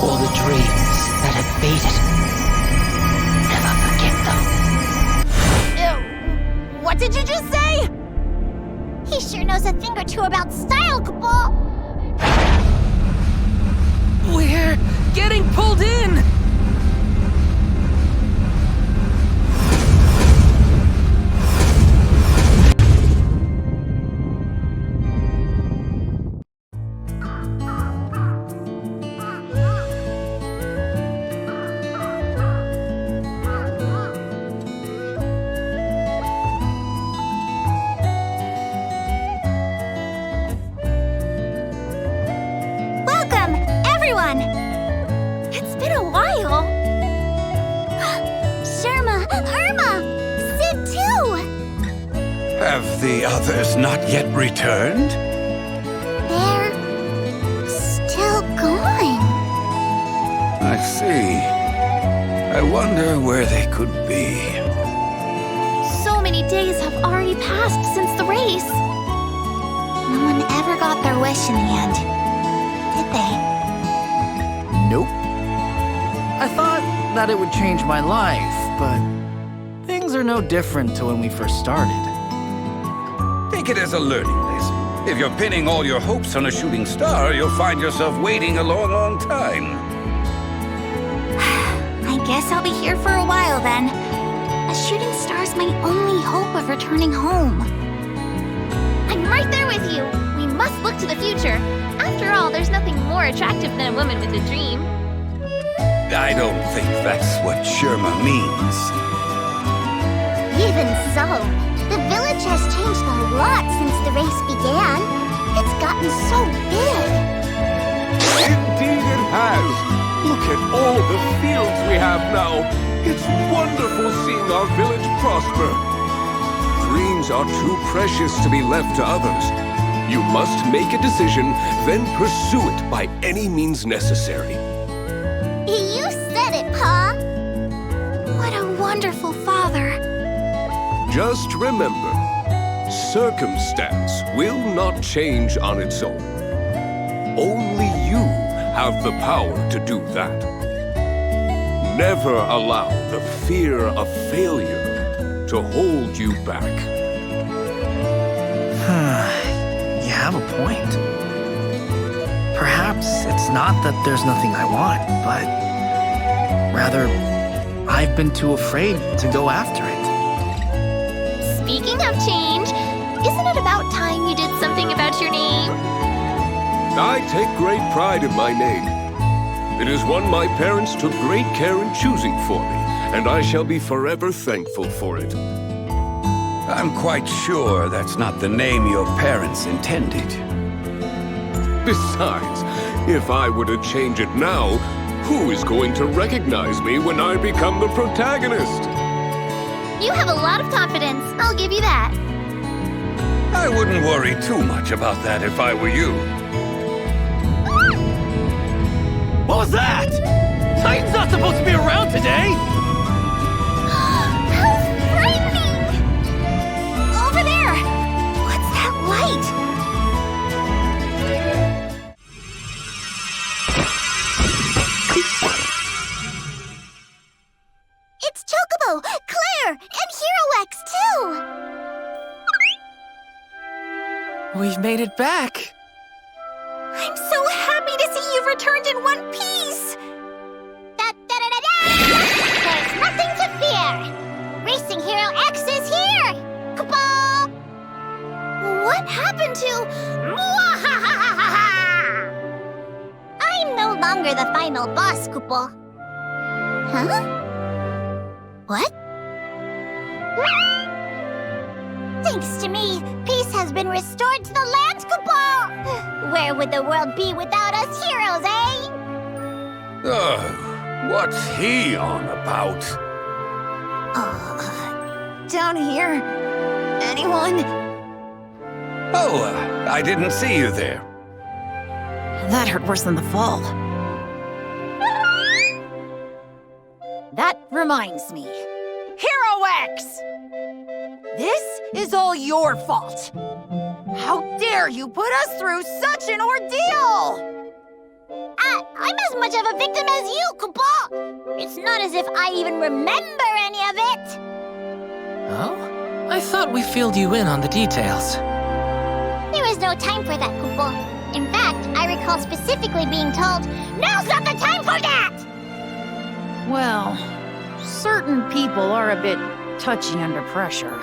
or the dreams that have faded. Never forget them. What did you just say? He sure knows a thing or two about style, Chocobo. We're getting pulled in! Welcome, everyone! It's been a while. Sherma, Irma, Sid too! Have the others not yet returned? They're still gone. I see. I wonder where they could be. So many days have already passed since the race. No one ever got their wish in the end, did they? Nope. I thought that it would change my life, but things are no different to when we first started. Take it as a learning lesson. If you're pinning all your hopes on a shooting star, you'll find yourself waiting a long, long time. I guess I'll be here for a while then. A shooting star's my only hope of returning home. I'm right there with you. We must look to the future. After all, there's nothing more attractive than a woman with a dream. I don't think that's what Sherma means. Even so, the village has changed a lot since the race began. It's gotten so big. Indeed it has. Look at all the fields we have now. It's wonderful seeing our village prosper. Dreams are too precious to be left to others. You must make a decision, then pursue it by any means necessary. You said it, Pa. What a wonderful father. Just remember, circumstance will not change on its own. Only you have the power to do that. Never allow the fear of failure to hold you back. You have a point. Perhaps it's not that there's nothing I want, but rather, I've been too afraid to go after it. Speaking of change, isn't it about time you did something about your name? I take great pride in my name. It is one my parents took great care in choosing for me, and I shall be forever thankful for it. I'm quite sure that's not the name your parents intended. Besides, if I were to change it now, who is going to recognize me when I become the protagonist? You have a lot of confidence, I'll give you that. I wouldn't worry too much about that if I were you. What was that? Titan's not supposed to be around today! How frightening! Over there! What's that light? It's Chocobo, Claire, and Hero X too! We've made it back! I'm so happy to see you've returned in one piece! Da-da-da-da-da! There's nothing to fear! Racing Hero X is here! Chocobo! What happened to... I'm no longer the final boss, Chocobo. Huh? What? Thanks to me, peace has been restored to the land, Chocobo! Where would the world be without us heroes, eh? Oh, what's he on about? Down here. Anyone? Oh, I didn't see you there. That hurt worse than the fall. That reminds me. Hero X! This is all your fault. How dare you put us through such an ordeal! I'm as much of a victim as you, Kupo! It's not as if I even remember any of it! Oh? I thought we filled you in on the details. There was no time for that, Kupo. In fact, I recall specifically being told, "Now's not the time for that!" Well, certain people are a bit touchy under pressure.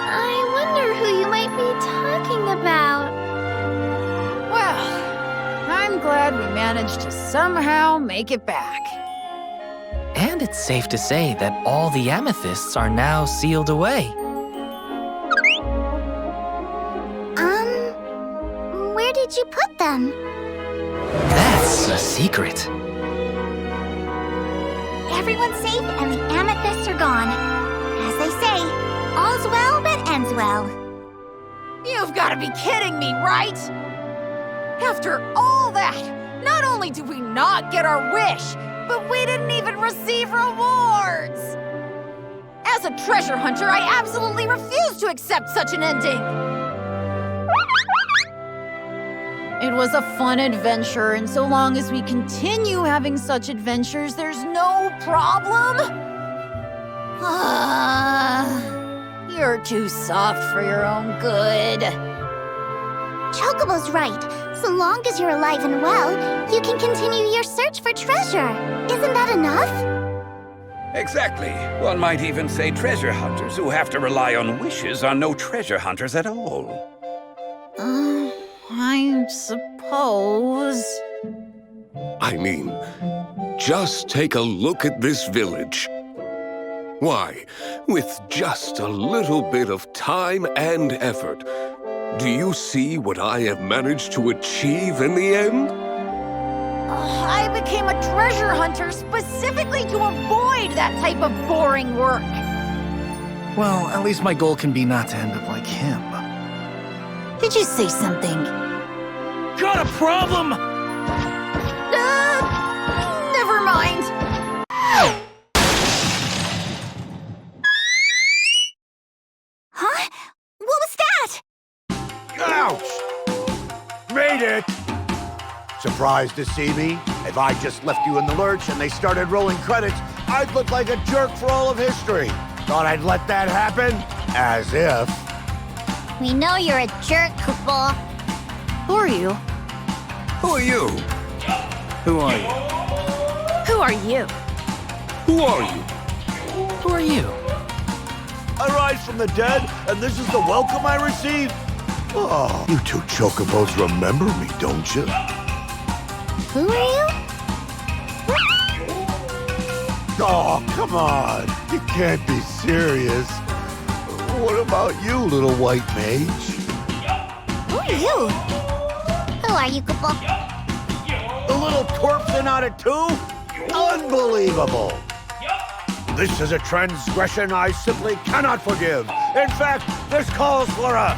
I wonder who you might be talking about. Well, I'm glad we managed to somehow make it back. And it's safe to say that all the amethysts are now sealed away. Where did you put them? That's a secret. Everyone's safe and the amethysts are gone. As they say, all's well that ends well. You've got to be kidding me, right? After all that, not only did we not get our wish, but we didn't even receive rewards! As a treasure hunter, I absolutely refuse to accept such an ending! It was a fun adventure, and so long as we continue having such adventures, there's no problem? You're too soft for your own good. Chocobo's right. So long as you're alive and well, you can continue your search for treasure. Isn't that enough? Exactly. One might even say treasure hunters who have to rely on wishes are no treasure hunters at all. I suppose... I mean, just take a look at this village. Why, with just a little bit of time and effort, do you see what I have managed to achieve in the end? I became a treasure hunter specifically to avoid that type of boring work. Well, at least my goal can be not to end up like him. Did you say something? Got a problem? Never mind. Huh? What was that? Ouch! Made it! Surprised to see me? If I just left you in the lurch and they started rolling credits, I'd look like a jerk for all of history. Thought I'd let that happen? As if. We know you're a jerk, Kupo. Who are you? Who are you? Who are you? Who are you? Who are you? Who are you? I rise from the dead, and this is the welcome I receive. Oh, you two chocobos remember me, don't you? Who are you? Oh, come on. You can't be serious. What about you, little white mage? Who are you? Who are you, Kupo? The little twerpsin out of two? Unbelievable! This is a transgression I simply cannot forgive. In fact, this calls for a...